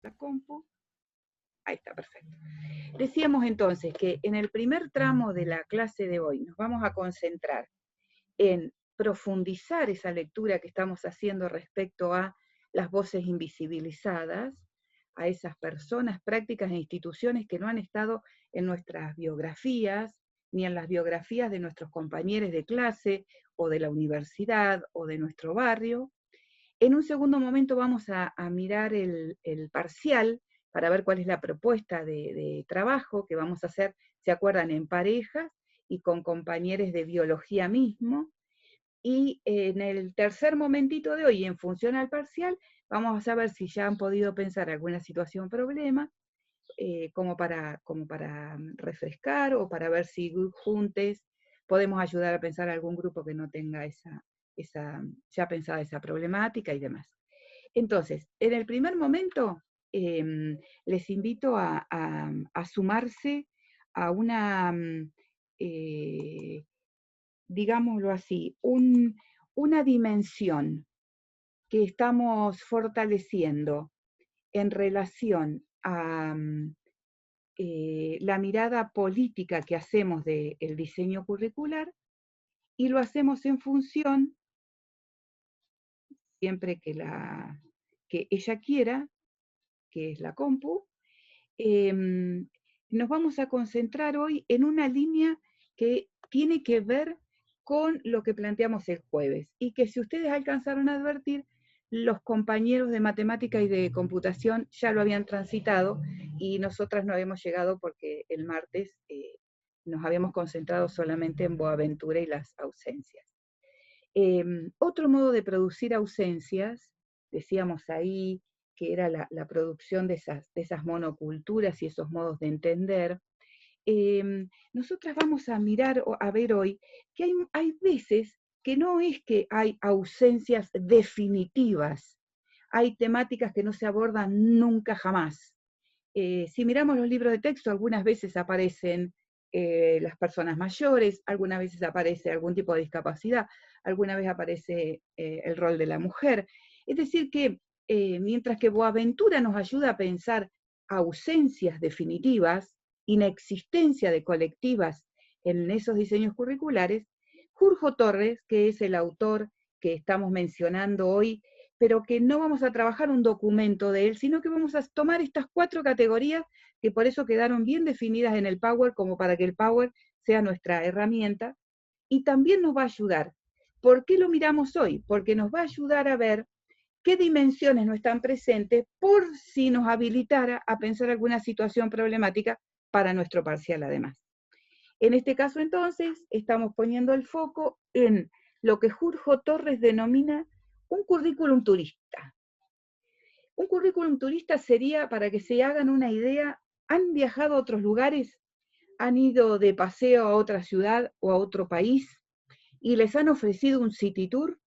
la compu. Ahí está, perfecto. Decíamos entonces que en el primer tramo de la clase de hoy nos vamos a concentrar en profundizar esa lectura que estamos haciendo respecto a las voces invisibilizadas, a esas personas, prácticas e instituciones que no han estado en nuestras biografías, ni en las biografías de nuestros compañeros de clase, o de la universidad, o de nuestro barrio. En un segundo momento vamos a mirar el parcial para ver cuál es la propuesta de trabajo que vamos a hacer, se acuerdan, en parejas y con compañeros de biología mismo. Y en el tercer momentito de hoy, en función al parcial, vamos a saber si ya han podido pensar alguna situación problema, como para refrescar o para ver si juntos podemos ayudar a pensar a algún grupo que no tenga ya pensada esa problemática y demás. Entonces, en el primer momento, les invito a sumarse a una, digámoslo así, una dimensión que estamos fortaleciendo en relación a la mirada política que hacemos del diseño curricular, y lo hacemos en función, siempre que ella quiera, que es la compu. Nos vamos a concentrar hoy en una línea que tiene que ver con lo que planteamos el jueves, y que, si ustedes alcanzaron a advertir, los compañeros de matemática y de computación ya lo habían transitado, y nosotras no habíamos llegado porque el martes nos habíamos concentrado solamente en Boaventura y las ausencias. Otro modo de producir ausencias, decíamos ahí, que era la producción de esas monoculturas y esos modos de entender. Nosotras vamos a mirar, a ver hoy, que hay veces que no es que hay ausencias definitivas, hay temáticas que no se abordan nunca jamás. Si miramos los libros de texto, algunas veces aparecen las personas mayores, algunas veces aparece algún tipo de discapacidad, alguna vez aparece el rol de la mujer. Es decir que mientras que Boaventura nos ayuda a pensar ausencias definitivas, inexistencia de colectivas en esos diseños curriculares, Jorge Torres, que es el autor que estamos mencionando hoy, pero que no vamos a trabajar un documento de él, sino que vamos a tomar estas 4 categorías que por eso quedaron bien definidas en el Power, como para que el Power sea nuestra herramienta, y también nos va a ayudar. ¿Por qué lo miramos hoy? Porque nos va a ayudar a ver qué dimensiones no están presentes, por si nos habilitara a pensar alguna situación problemática para nuestro parcial además. En este caso, entonces, estamos poniendo el foco en lo que Jorge Torres denomina un currículum turista. Un currículum turista sería, para que se hagan una idea, han viajado a otros lugares, han ido de paseo a otra ciudad o a otro país y les han ofrecido un city tour,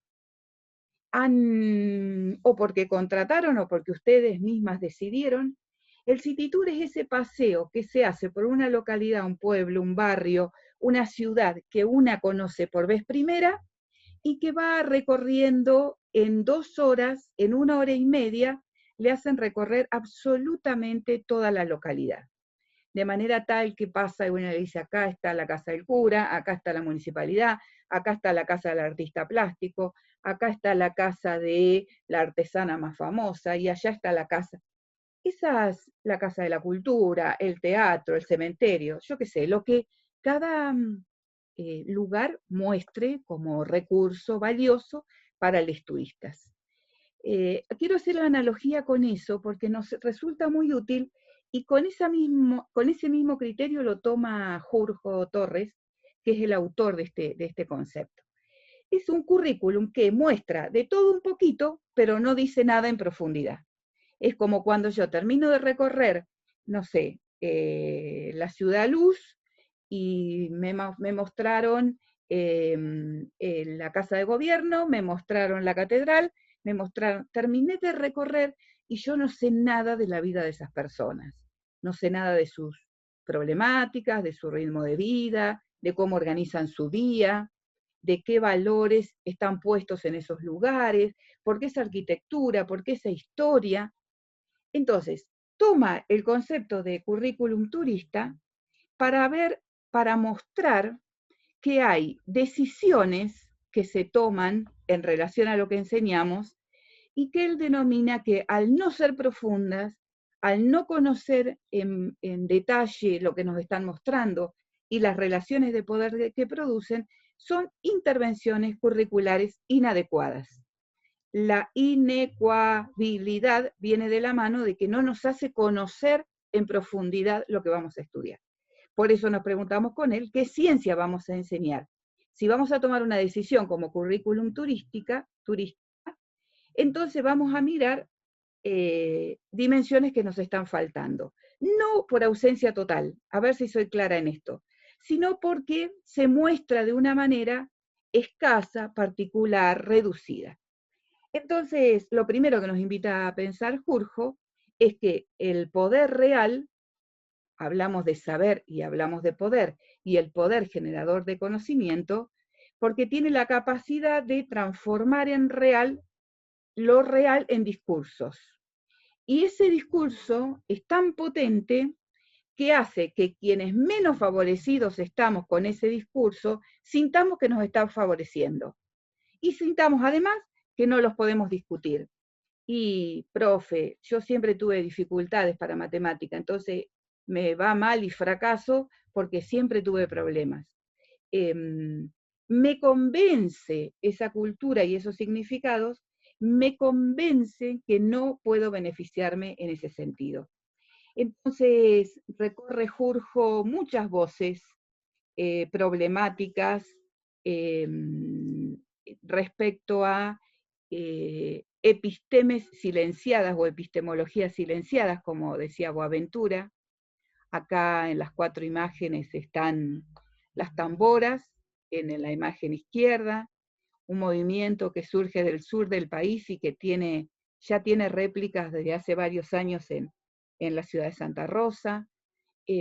o porque contrataron o porque ustedes mismas decidieron. El city tour es ese paseo que se hace por una localidad, un pueblo, un barrio, una ciudad que una conoce por vez primera y que va recorriendo en 2 horas, en 1 hora y media, le hacen recorrer absolutamente toda la localidad. De manera tal que pasa y uno le dice, acá está la casa del cura, acá está la municipalidad, acá está la casa del artista plástico, acá está la casa de la artesana más famosa, y allá está la casa. Esa es la casa de la cultura, el teatro, el cementerio, yo qué sé, lo que cada lugar muestre como recurso valioso para los turistas. Quiero hacer la analogía con eso porque nos resulta muy útil, y con ese mismo criterio lo toma Jorge Torres, que es el autor de este concepto. Es un currículum que muestra de todo un poquito, pero no dice nada en profundidad. Es como cuando yo termino de recorrer, no sé, la Ciudad Luz, y me mostraron la Casa de Gobierno, me mostraron la catedral, me mostraron, terminé de recorrer y yo no sé nada de la vida de esas personas, no sé nada de sus problemáticas, de su ritmo de vida, de cómo organizan su día, de qué valores están puestos en esos lugares, por qué esa arquitectura, por qué esa historia. Entonces, toma el concepto de currículum turista para mostrar que hay decisiones que se toman en relación a lo que enseñamos y que él denomina que al no ser profundas, al no conocer en detalle lo que nos están mostrando y las relaciones de poder que producen, son intervenciones curriculares inadecuadas. La inecuabilidad viene de la mano de que no nos hace conocer en profundidad lo que vamos a estudiar. Por eso nos preguntamos con él qué ciencia vamos a enseñar. Si vamos a tomar una decisión como currículum turista, entonces vamos a mirar dimensiones que nos están faltando. No por ausencia total, a ver si soy clara en esto, sino porque se muestra de una manera escasa, particular, reducida. Entonces, lo primero que nos invita a pensar Jurjo es que el poder real, hablamos de saber y hablamos de poder, y el poder generador de conocimiento, porque tiene la capacidad de transformar en real lo real en discursos. Y ese discurso es tan potente que hace que quienes menos favorecidos estamos con ese discurso, sintamos que nos está favoreciendo. Y sintamos además que no los podemos discutir. Y, profe, yo siempre tuve dificultades para matemática, entonces me va mal y fracaso porque siempre tuve problemas. Me convence esa cultura y esos significados, me convence que no puedo beneficiarme en ese sentido. Entonces recorre Jurjo muchas voces problemáticas eh, respecto a epistemes silenciadas o epistemologías silenciadas, como decía Boaventura. Acá en las 4 imágenes están las tamboras, en la imagen izquierda, un movimiento que surge del sur del país y que ya tiene réplicas desde hace varios años en la ciudad de Santa Rosa,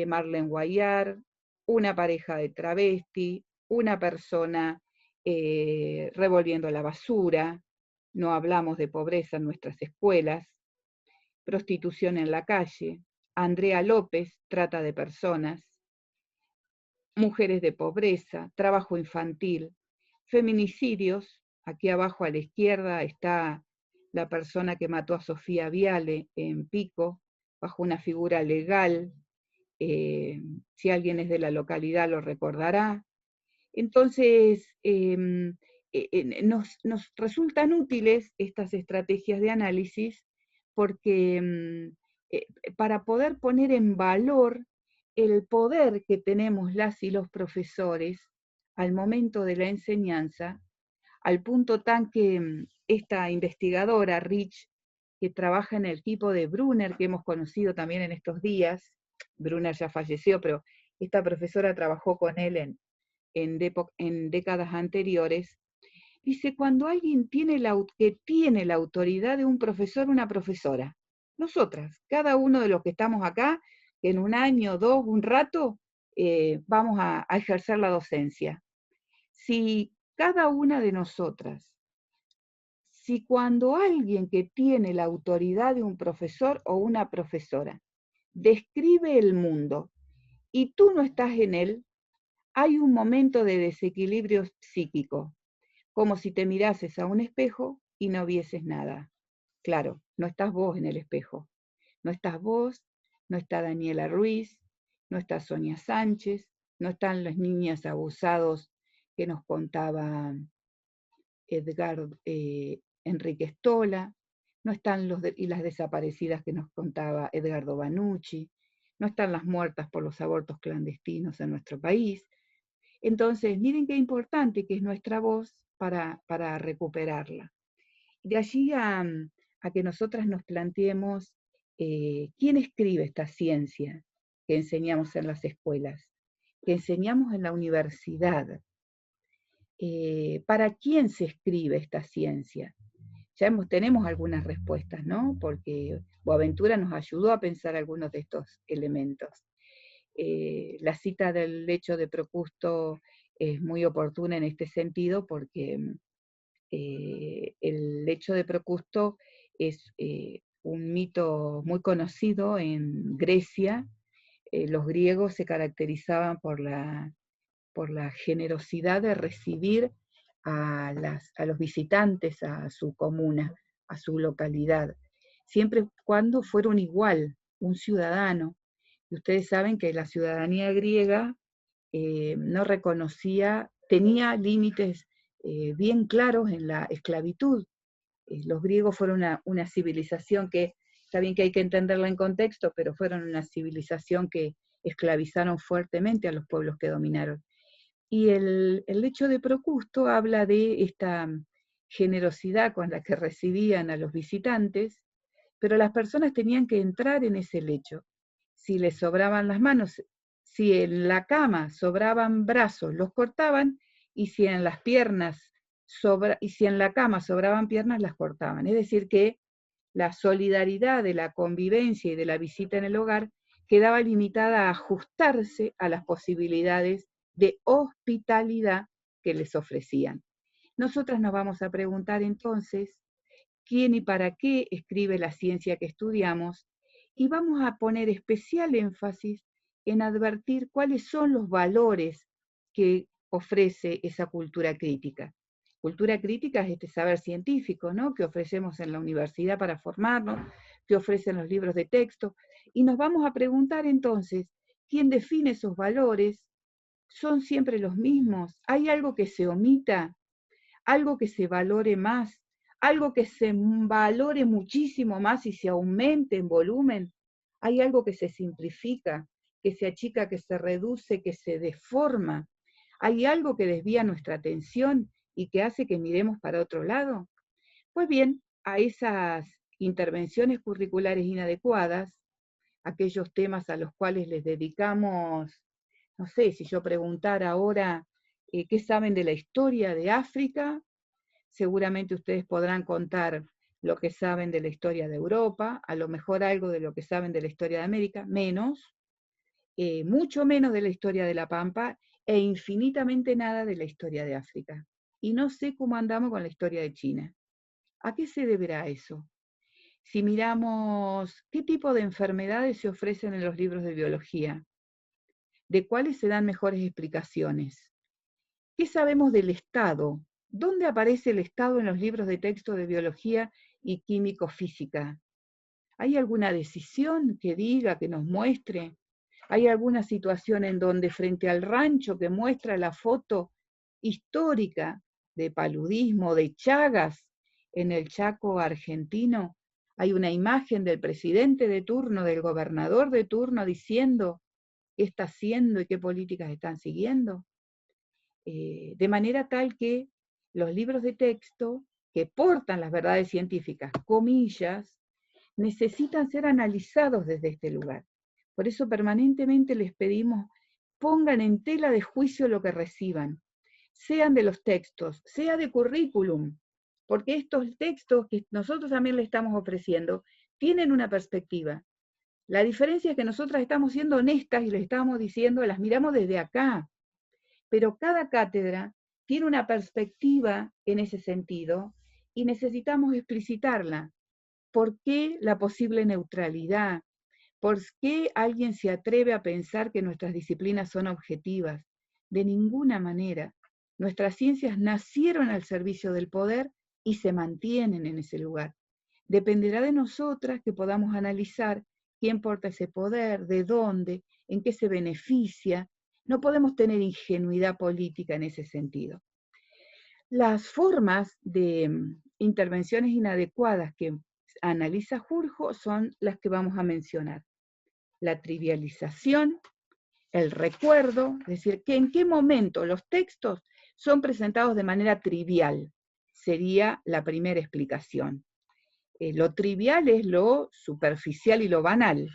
Marlene Guayar, una pareja de travesti, una persona revolviendo la basura, no hablamos de pobreza en nuestras escuelas, prostitución en la calle, Andrea López, trata de personas, mujeres de pobreza, trabajo infantil, feminicidios, aquí abajo a la izquierda está la persona que mató a Sofía Viale en Pico, bajo una figura legal, si alguien es de la localidad lo recordará. Entonces, nos resultan útiles estas estrategias de análisis porque para poder poner en valor el poder que tenemos las y los profesores al momento de la enseñanza, al punto tan que esta investigadora, Rich, que trabaja en el equipo de Brunner, que hemos conocido también en estos días, Brunner ya falleció, pero esta profesora trabajó con él en décadas anteriores, dice, cuando alguien que tiene la autoridad de un profesor, una profesora, nosotras, cada uno de los que estamos acá, en un año, dos, un rato, vamos a ejercer la docencia. Si cada una de nosotras, si cuando alguien que tiene la autoridad de un profesor o una profesora describe el mundo y tú no estás en él, hay un momento de desequilibrio psíquico, como si te mirases a un espejo y no vieses nada. Claro, no estás vos en el espejo, no estás vos, no está Daniela Ruiz, no está Sonia Sánchez, no están las niñas abusados que nos contaba Enrique Stola, no están y las desaparecidas que nos contaba Edgardo Banucci, no están las muertas por los abortos clandestinos en nuestro país. Entonces, miren qué importante que es nuestra voz para recuperarla. De allí a que nosotras nos planteemos quién escribe esta ciencia que enseñamos en las escuelas, que enseñamos en la universidad. ¿Para quién se escribe esta ciencia? Ya tenemos algunas respuestas, ¿no? Porque Boaventura nos ayudó a pensar algunos de estos elementos. La cita del lecho de Procusto es muy oportuna en este sentido porque el lecho de Procusto es un mito muy conocido en Grecia. Los griegos se caracterizaban por la generosidad de recibir a los visitantes a su comuna, a su localidad, siempre y cuando fueron igual, un ciudadano. Y ustedes saben que la ciudadanía griega no reconocía, tenía límites bien claros en la esclavitud. Los griegos fueron una civilización que, está bien que hay que entenderla en contexto, pero fueron una civilización que esclavizaron fuertemente a los pueblos que dominaron. Y el hecho de Procusto habla de esta generosidad con la que recibían a los visitantes, pero las personas tenían que entrar en ese lecho. Si les sobraban las manos, si en la cama sobraban brazos, los cortaban, y si en las piernas y si en la cama sobraban piernas, las cortaban. Es decir, que la solidaridad de la convivencia y de la visita en el hogar quedaba limitada a ajustarse a las posibilidades de hospitalidad que les ofrecían. Nosotras nos vamos a preguntar entonces quién y para qué escribe la ciencia que estudiamos, y vamos a poner especial énfasis en advertir cuáles son los valores que ofrece esa cultura crítica. Cultura crítica es este saber científico, ¿no?, que ofrecemos en la universidad para formarnos, que ofrecen los libros de texto, y nos vamos a preguntar entonces, ¿quién define esos valores? ¿Son siempre los mismos? ¿Hay algo que se omita? ¿Algo que se valore más? ¿Algo que se valore muchísimo más y se aumente en volumen? ¿Hay algo que se simplifica, que se achica, que se reduce, que se deforma? ¿Hay algo que desvía nuestra atención y que hace que miremos para otro lado? Pues bien, a esas intervenciones curriculares inadecuadas, aquellos temas a los cuales les dedicamos, no sé, si yo preguntara ahora qué saben de la historia de África, seguramente ustedes podrán contar lo que saben de la historia de Europa, a lo mejor algo de lo que saben de la historia de América, menos, mucho menos de la historia de la Pampa, e infinitamente nada de la historia de África. Y no sé cómo andamos con la historia de China. ¿A qué se deberá eso? Si miramos qué tipo de enfermedades se ofrecen en los libros de biología, de cuáles se dan mejores explicaciones, ¿qué sabemos del Estado? ¿Dónde aparece el Estado en los libros de texto de biología y químico-física? ¿Hay alguna decisión que diga, que nos muestre? ¿Hay alguna situación en donde frente al rancho que muestra la foto histórica de paludismo, de Chagas, en el Chaco argentino, hay una imagen del presidente de turno, del gobernador de turno, diciendo qué está haciendo y qué políticas están siguiendo? De manera tal que los libros de texto que portan las verdades científicas, comillas, necesitan ser analizados desde este lugar. Por eso permanentemente les pedimos, pongan en tela de juicio lo que reciban, sean de los textos, sea de currículum, porque estos textos que nosotros también le estamos ofreciendo tienen una perspectiva. La diferencia es que nosotras estamos siendo honestas y les estamos diciendo, las miramos desde acá, pero cada cátedra tiene una perspectiva en ese sentido y necesitamos explicitarla. ¿Por qué la posible neutralidad? ¿Por qué alguien se atreve a pensar que nuestras disciplinas son objetivas? De ninguna manera. Nuestras ciencias nacieron al servicio del poder y se mantienen en ese lugar. Dependerá de nosotras que podamos analizar quién porta ese poder, de dónde, en qué se beneficia. No podemos tener ingenuidad política en ese sentido. Las formas de intervenciones inadecuadas que analiza Jurjo son las que vamos a mencionar. La trivialización, el recuerdo, es decir, que en qué momento los textos son presentados de manera trivial, sería la primera explicación. Lo trivial es lo superficial y lo banal.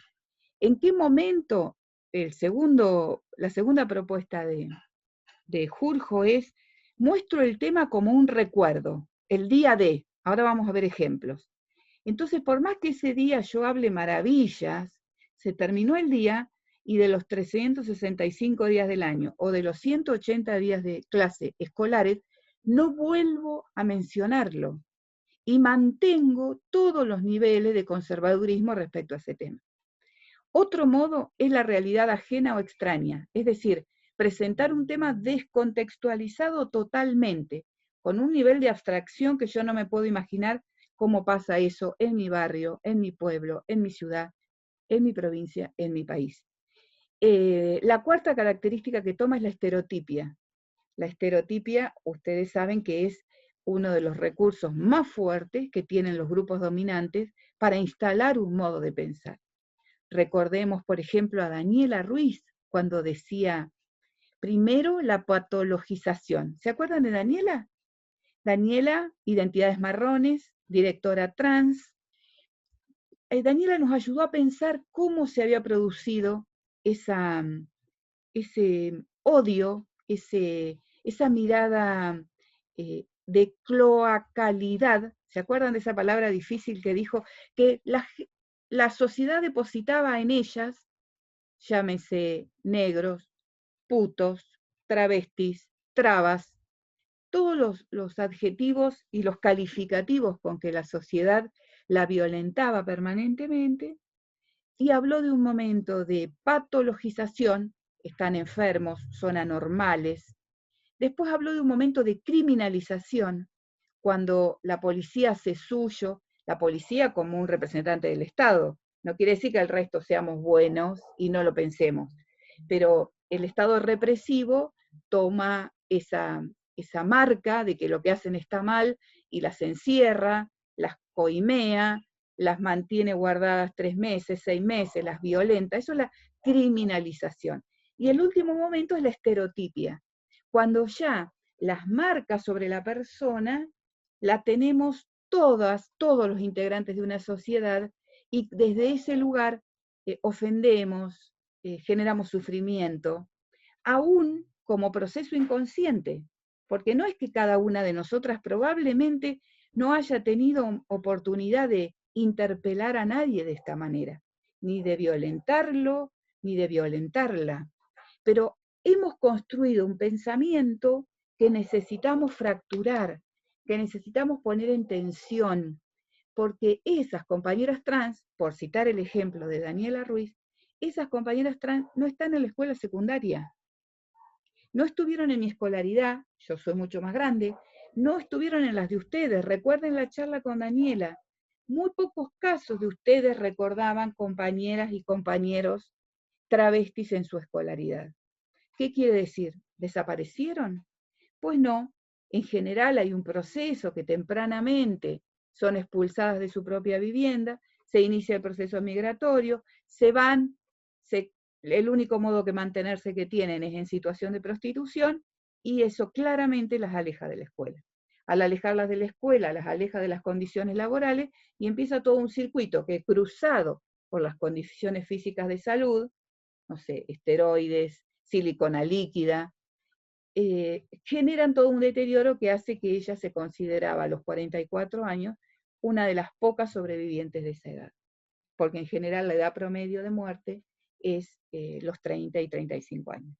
¿En qué momento la segunda propuesta de Jurjo es, muestro el tema como un recuerdo, el día de, ahora vamos a ver ejemplos. Entonces, por más que ese día yo hable maravillas, se terminó el día y de los 365 días del año o de los 180 días de clase escolares, no vuelvo a mencionarlo. y mantengo todos los niveles de conservadurismo respecto a ese tema. Otro modo es la realidad ajena o extraña, es decir, presentar un tema descontextualizado totalmente, con un nivel de abstracción que yo no me puedo imaginar cómo pasa eso en mi barrio, en mi pueblo, en mi ciudad, en mi provincia, en mi país. La cuarta característica que toma es la estereotipia. La estereotipia, ustedes saben que es uno de los recursos más fuertes que tienen los grupos dominantes para instalar un modo de pensar. Recordemos, por ejemplo, a Daniela Ruiz, cuando decía, primero la patologización. ¿Se acuerdan de Daniela? Daniela, Identidades Marrones, directora trans. Daniela nos ayudó a pensar cómo se había producido ese odio, esa mirada de cloacalidad. ¿Se acuerdan de esa palabra difícil que dijo? Que la sociedad depositaba en ellas, llámese negros, putos, travestis, trabas, todos los adjetivos y los calificativos con que la sociedad la violentaba permanentemente, y habló de un momento de patologización, están enfermos, son anormales. Después habló de un momento de criminalización, cuando la policía hace suyo, la policía como un representante del Estado. No quiere decir que el resto seamos buenos y no lo pensemos, pero el Estado represivo toma esa marca de que lo que hacen está mal y las encierra, las coimea, las mantiene guardadas 3 meses, 6 meses, las violenta. Eso es la criminalización. Y el último momento es la estereotipia, cuando ya las marcas sobre la persona la tenemos todos los integrantes de una sociedad, y desde ese lugar ofendemos, generamos sufrimiento, aún como proceso inconsciente, porque no es que cada una de nosotras probablemente no haya tenido oportunidad de interpelar a nadie de esta manera, ni de violentarlo, ni de violentarla, pero hemos construido un pensamiento que necesitamos fracturar, que necesitamos poner en tensión, porque esas compañeras trans, por citar el ejemplo de Daniela Ruiz, esas compañeras trans no están en la escuela secundaria, no estuvieron en mi escolaridad, yo soy mucho más grande, no estuvieron en las de ustedes. Recuerden la charla con Daniela. Muy pocos casos de ustedes recordaban compañeras y compañeros travestis en su escolaridad. ¿Qué quiere decir? ¿Desaparecieron? Pues no. En general hay un proceso que tempranamente son expulsadas de su propia vivienda, se inicia el proceso migratorio, se van, el único modo que mantenerse que tienen es en situación de prostitución, y eso claramente las aleja de la escuela. Al alejarlas de la escuela, las aleja de las condiciones laborales, y empieza todo un circuito que, cruzado por las condiciones físicas de salud, no sé, esteroides, silicona líquida, generan todo un deterioro que hace que ella se consideraba a los 44 años una de las pocas sobrevivientes de esa edad, porque en general la edad promedio de muerte es los 30 y 35 años.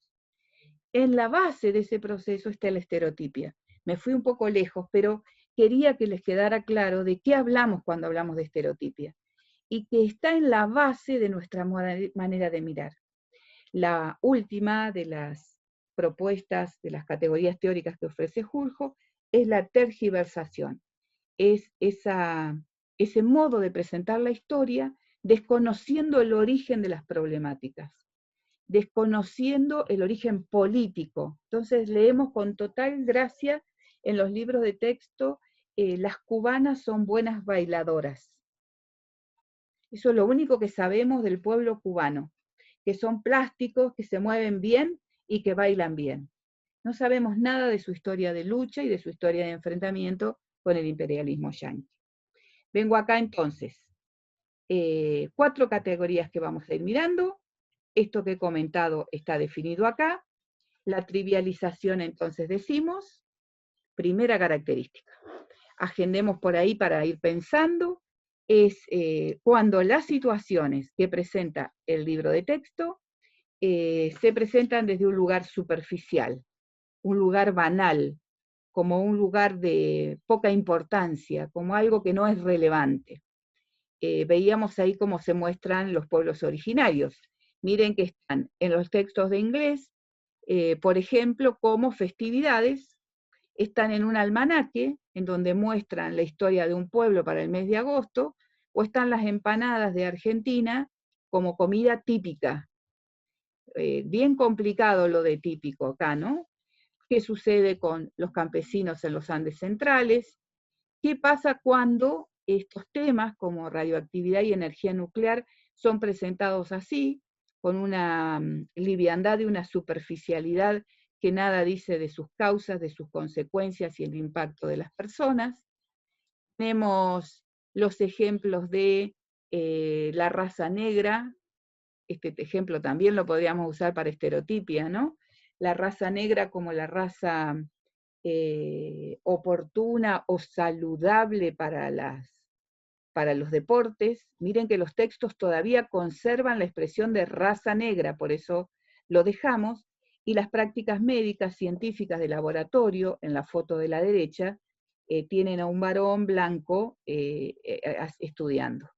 En la base de ese proceso está la estereotipia. Me fui un poco lejos, pero quería que les quedara claro de qué hablamos cuando hablamos de estereotipia, y que está en la base de nuestra manera de mirar. La última de las propuestas de las categorías teóricas que ofrece Juljo es la tergiversación. Es ese modo de presentar la historia desconociendo el origen de las problemáticas, desconociendo el origen político. Entonces leemos con total gracia en los libros de texto, las cubanas son buenas bailadoras. Eso es lo único que sabemos del pueblo cubano, que son plásticos, que se mueven bien y que bailan bien. No sabemos nada de su historia de lucha y de su historia de enfrentamiento con el imperialismo yanqui. Vengo acá entonces, 4 categorías que vamos a ir mirando. Esto que he comentado está definido acá. La trivialización, entonces decimos, primera característica. Agendemos por ahí para ir pensando. Es cuando las situaciones que presenta el libro de texto se presentan desde un lugar superficial, un lugar banal, como un lugar de poca importancia, como algo que no es relevante. Veíamos ahí cómo se muestran los pueblos originarios. Miren que están en los textos de inglés, por ejemplo, como festividades, están en un almanaque, en donde muestran la historia de un pueblo para el mes de agosto, o están las empanadas de Argentina como comida típica. Bien complicado lo de típico acá, ¿no? ¿Qué sucede con los campesinos en los Andes centrales? ¿Qué pasa cuando estos temas como radioactividad y energía nuclear son presentados así, con una liviandad y una superficialidad que nada dice de sus causas, de sus consecuencias y el impacto de las personas? Tenemos los ejemplos de la raza negra. Este ejemplo también lo podríamos usar para estereotipia, ¿no? La raza negra como la raza oportuna o saludable para los deportes. Miren que los textos todavía conservan la expresión de raza negra, por eso lo dejamos, y las prácticas médicas científicas de laboratorio, en la foto de la derecha, tienen a un varón blanco estudiando.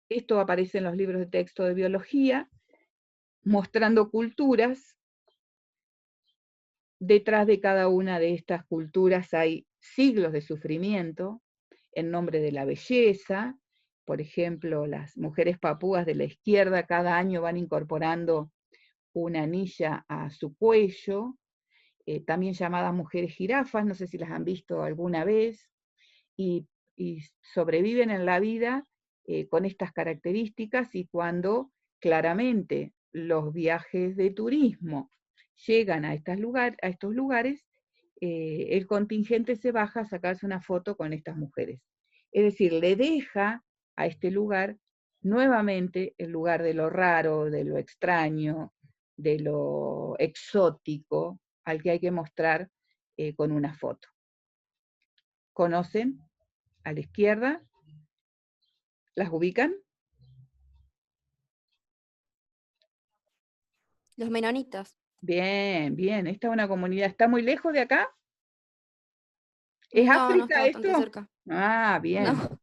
Esto aparece en los libros de texto de biología, mostrando culturas. Detrás de cada una de estas culturas hay siglos de sufrimiento en nombre de la belleza. Por ejemplo, las mujeres papúas de la izquierda cada año van incorporando una anilla a su cuello, también llamadas mujeres jirafas, no sé si las han visto alguna vez, y, y sobreviven en la vida con estas características, y cuando claramente los viajes de turismo llegan a estos lugares, el contingente se baja a sacarse una foto con estas mujeres. Es decir, le deja a este lugar nuevamente el lugar de lo raro, de lo extraño, de lo exótico, al que hay que mostrar con una foto. ¿Conocen a la izquierda? ¿Las ubican? Los menonitas. Bien, bien. Esta es una comunidad. ¿Está muy lejos de acá? ¿Es No, no está África bastante esto? cerca. Ah, bien. No.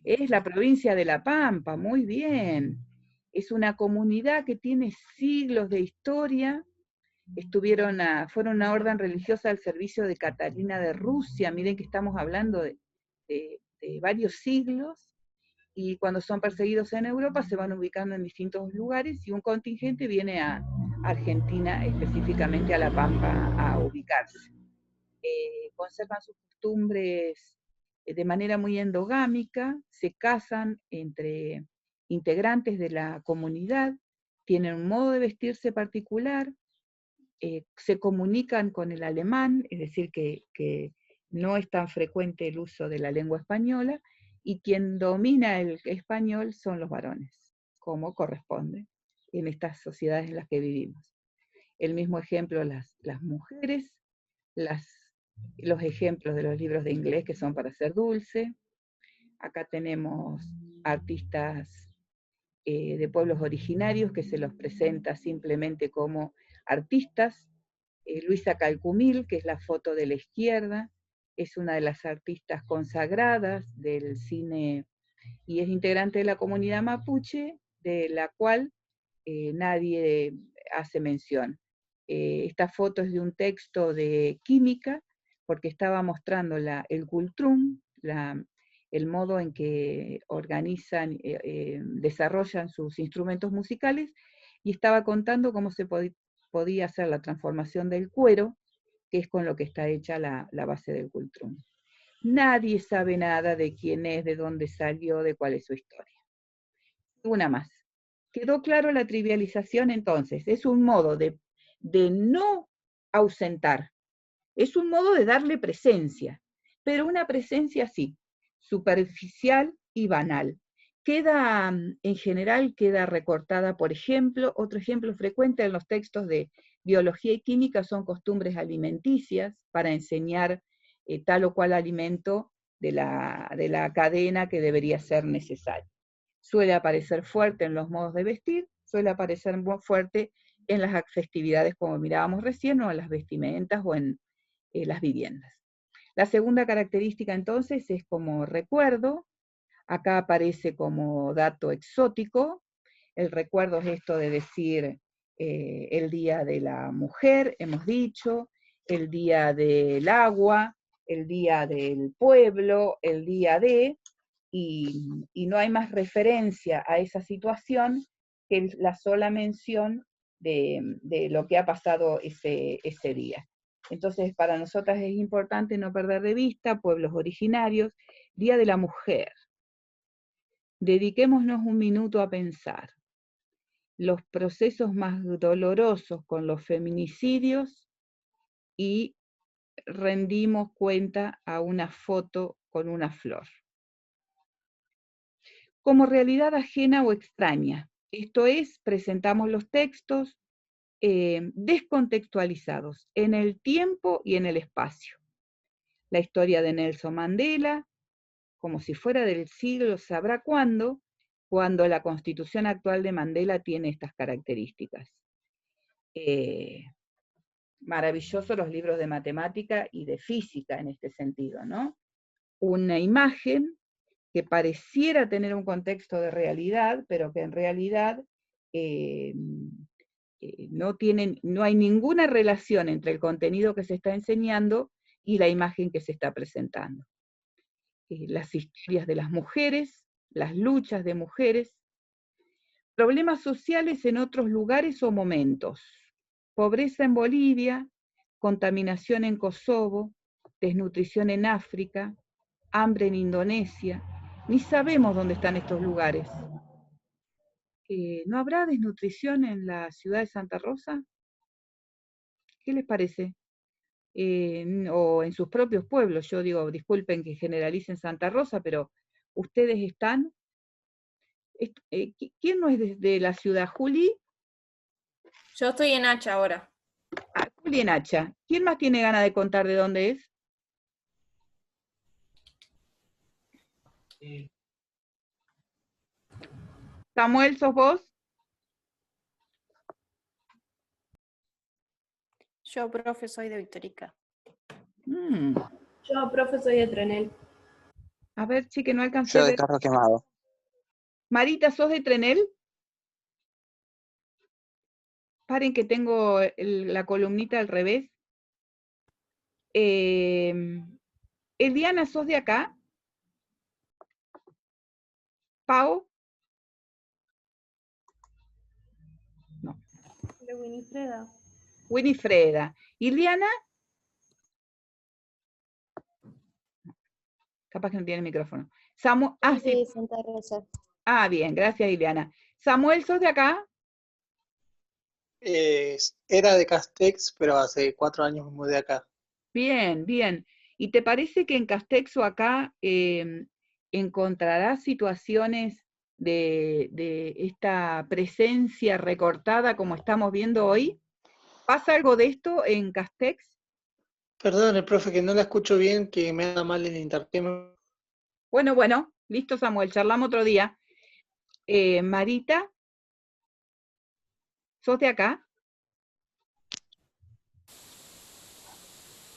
Es la provincia de La Pampa, muy bien. Es una comunidad que tiene siglos de historia. Fueron una orden religiosa al servicio de Catalina de Rusia. Miren que estamos hablando de varios siglos. Y cuando son perseguidos en Europa se van ubicando en distintos lugares, y un contingente viene a Argentina, específicamente a La Pampa, a ubicarse. Conservan sus costumbres de manera muy endogámica, se casan entre integrantes de la comunidad, tienen un modo de vestirse particular, se comunican con el alemán, es decir, que no es tan frecuente el uso de la lengua española, y quien domina el español son los varones, como corresponde en estas sociedades en las que vivimos. El mismo ejemplo las mujeres, los ejemplos de los libros de inglés que son para hacer dulce. Acá tenemos artistas de pueblos originarios que se los presenta simplemente como artistas. Luisa Calcumil, que es la foto de la izquierda, es una de las artistas consagradas del cine y es integrante de la comunidad mapuche, de la cual nadie hace mención. Esta foto es de un texto de química, porque estaba mostrando el cultrún, el modo en que organizan, desarrollan sus instrumentos musicales, y estaba contando cómo se podía hacer la transformación del cuero, que es con lo que está hecha la base del cultrún. Nadie sabe nada de quién es, de dónde salió, de cuál es su historia. Una más. ¿Quedó claro la trivialización entonces? Es un modo de no ausentar, es un modo de darle presencia, pero una presencia así, superficial y banal. Queda, en general, queda recortada, por ejemplo, otro ejemplo frecuente en los textos de biología y química son costumbres alimenticias para enseñar tal o cual alimento de la cadena que debería ser necesario. Suele aparecer fuerte en los modos de vestir, suele aparecer muy fuerte en las festividades como mirábamos recién, o en las vestimentas o en las viviendas. La segunda característica entonces es como recuerdo. Acá aparece como dato exótico. El recuerdo es esto de decir el día de la mujer, hemos dicho, el día del agua, el día del pueblo, el día de, y no hay más referencia a esa situación que la sola mención de lo que ha pasado ese día. Entonces, para nosotras es importante no perder de vista pueblos originarios, Día de la Mujer. Dediquémonos un minuto a pensar los procesos más dolorosos con los feminicidios y rendimos cuenta a una foto con una flor. Como realidad ajena o extraña, esto es, presentamos los textos descontextualizados en el tiempo y en el espacio. La historia de Nelson Mandela, como si fuera del siglo sabrá cuándo, cuando la constitución actual de Mandela tiene estas características. Maravillosos los libros de matemática y de física en este sentido, ¿no? Una imagen que pareciera tener un contexto de realidad, pero que en realidad no hay ninguna relación entre el contenido que se está enseñando y la imagen que se está presentando. Las historias de las mujeres, las luchas de mujeres, problemas sociales en otros lugares o momentos, pobreza en Bolivia, contaminación en Kosovo, desnutrición en África, hambre en Indonesia, ni sabemos dónde están estos lugares. ¿No habrá desnutrición en la ciudad de Santa Rosa? ¿Qué les parece? O en sus propios pueblos, yo digo, disculpen que generalicen Santa Rosa, pero ustedes están. ¿Quién no es de la ciudad? ¿Juli? Yo estoy en Hacha ahora. Ah, Juli en Hacha. ¿Quién más tiene ganas de contar de dónde es? Samuel, ¿sos vos? Yo, profe, soy de Victorica. Yo, profe, soy de Trenel. A ver, che, que no alcancé Yo a de ver. Carro Quemado. Marita, ¿sos de Trenel? Paren que tengo la columnita al revés. Eliana, ¿sos de acá? ¿Pau? No. De Winifreda. Winifreda. ¿Iliana? Capaz que no tiene micrófono. Sí. De Santa Rosa. Ah, bien, gracias, Iliana. Samuel, ¿sos de acá? Era de Castex, pero hace 4 años me mudé acá. Bien, bien. ¿Y te parece que en Castex o acá encontrarás situaciones de esta presencia recortada como estamos viendo hoy? ¿Pasa algo de esto en Castex? Perdón, el profe, que no la escucho bien, que me anda mal el internet. Bueno, listo, Samuel, charlamos otro día. Marita, ¿sos de acá?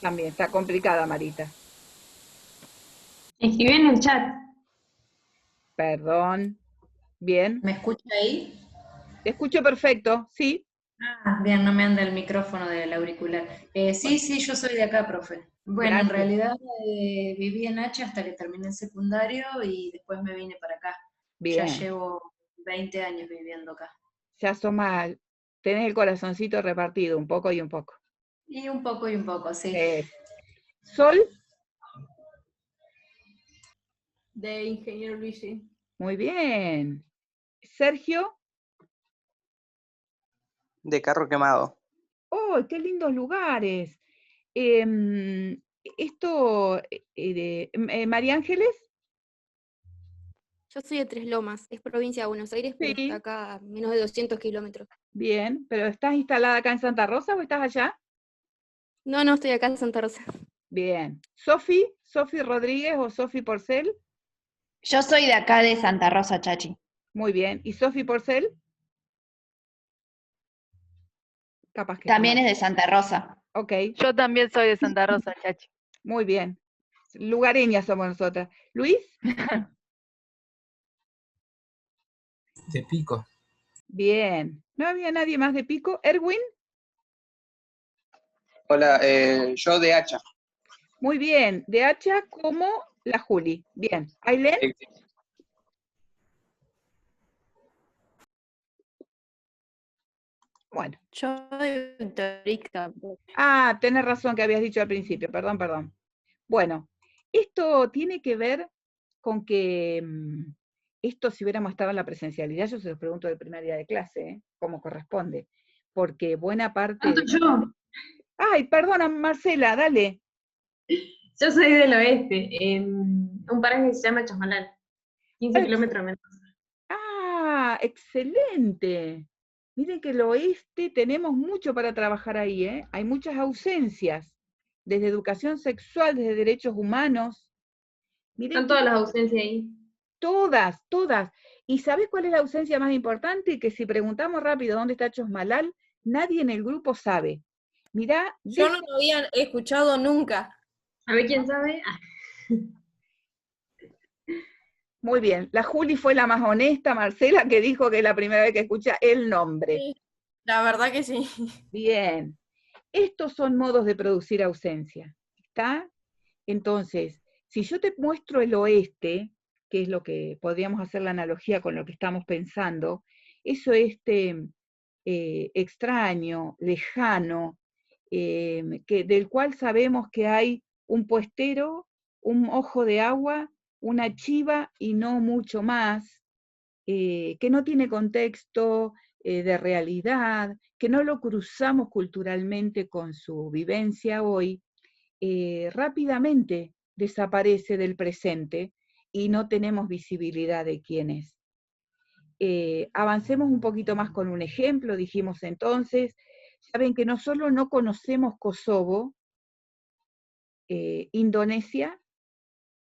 También está complicada, Marita. Escribí en el chat. Perdón. Bien. ¿Me escucha ahí? Te escucho perfecto, ¿sí? Ah, bien, no me anda el micrófono del auricular. Sí, yo soy de acá, profe. Bueno, Gracias. en realidad viví en Hacha hasta que terminé el secundario y después me vine para acá. Bien. Ya llevo 20 años viviendo acá. Ya sos mal. Tenés el corazoncito repartido, un poco y un poco. Y un poco, sí. Sol. De Ingeniero Luigi. Muy bien. Sergio. De Carro Quemado. ¡Oh, qué lindos lugares! María Ángeles. Yo soy de Tres Lomas, es provincia de Buenos Aires, pero Sí. está acá a menos de 200 kilómetros. Bien, ¿pero estás instalada acá en Santa Rosa o estás allá? No, estoy acá en Santa Rosa. Bien. Sofi Rodríguez o Sofi Porcel. Yo soy de acá de Santa Rosa, Chachi. Muy bien. ¿Y Sofi Porcel? Capaz que También no. es de Santa Rosa. Ok, Yo también soy de Santa Rosa, Chachi. muy bien. Lugareñas somos nosotras. Luis, De Pico. bien. ¿No había nadie más de Pico? Erwin, Hola, yo de Hacha. muy bien. De Hacha como la Juli. Bien. Ailén, bueno. Yo de Victorica. Ah, tenés razón que habías dicho al principio, perdón, perdón. Bueno, esto tiene que ver con que esto si hubiéramos estado en la presencialidad, yo se los pregunto del primer día de clase, ¿eh? Como corresponde, porque buena parte... Yo Ay, perdona, Marcela, dale. soy del oeste, en un paraje que se llama Chosmalal, 15 kilómetros menos. Ah, excelente. Miren que el oeste tenemos mucho para trabajar ahí, ¿eh? Hay muchas ausencias, desde educación sexual, desde derechos humanos. Miren Están todas las ausencias ahí. todas, todas. ¿Y sabés cuál es la ausencia más importante? Que si preguntamos rápido dónde está Chosmalal, nadie en el grupo sabe. Mirá, Yo no lo había escuchado nunca. A ver quién sabe. muy bien. La Juli fue la más honesta, Marcela, que dijo que es la primera vez que escucha el nombre. Sí, la verdad que sí. Bien. Estos son modos de producir ausencia. ¿Está? Entonces, si yo te muestro el oeste, que es lo que podríamos hacer la analogía con lo que estamos pensando, eso extraño, lejano, del cual sabemos que hay un puestero, un ojo de agua, una chiva y no mucho más, que no tiene contexto de realidad, que no lo cruzamos culturalmente con su vivencia hoy, rápidamente desaparece del presente y no tenemos visibilidad de quién es. Avancemos un poquito más con un ejemplo, dijimos entonces, saben que no solo no conocemos Kosovo, Indonesia,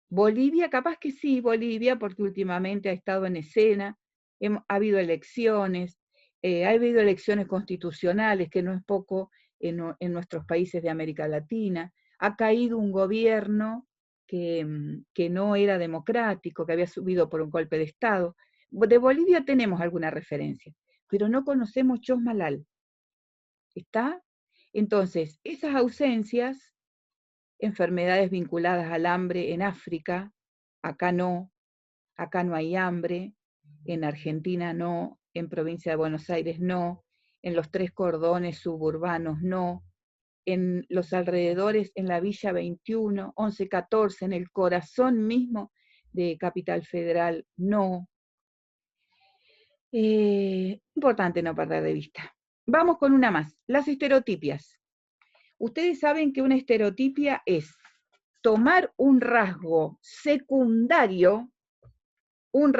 Bolivia, capaz que sí, Bolivia, porque últimamente ha estado en escena, ha habido elecciones, ha habido elecciones constitucionales, que no es poco en nuestros países de América Latina, ha caído un gobierno que no era democrático, que había subido por un golpe de Estado. De Bolivia tenemos alguna referencia, pero no conocemos Chosmalal. ¿Está? Entonces, esas ausencias, enfermedades vinculadas al hambre en África, acá no hay hambre, en Argentina no, en provincia de Buenos Aires no, en los 3 cordones suburbanos no, en los alrededores, en la Villa 21, 11, 14, en el corazón mismo de Capital Federal no. Importante no perder de vista. Vamos con una más, las estereotipias. Ustedes saben que una estereotipia es tomar un rasgo secundario en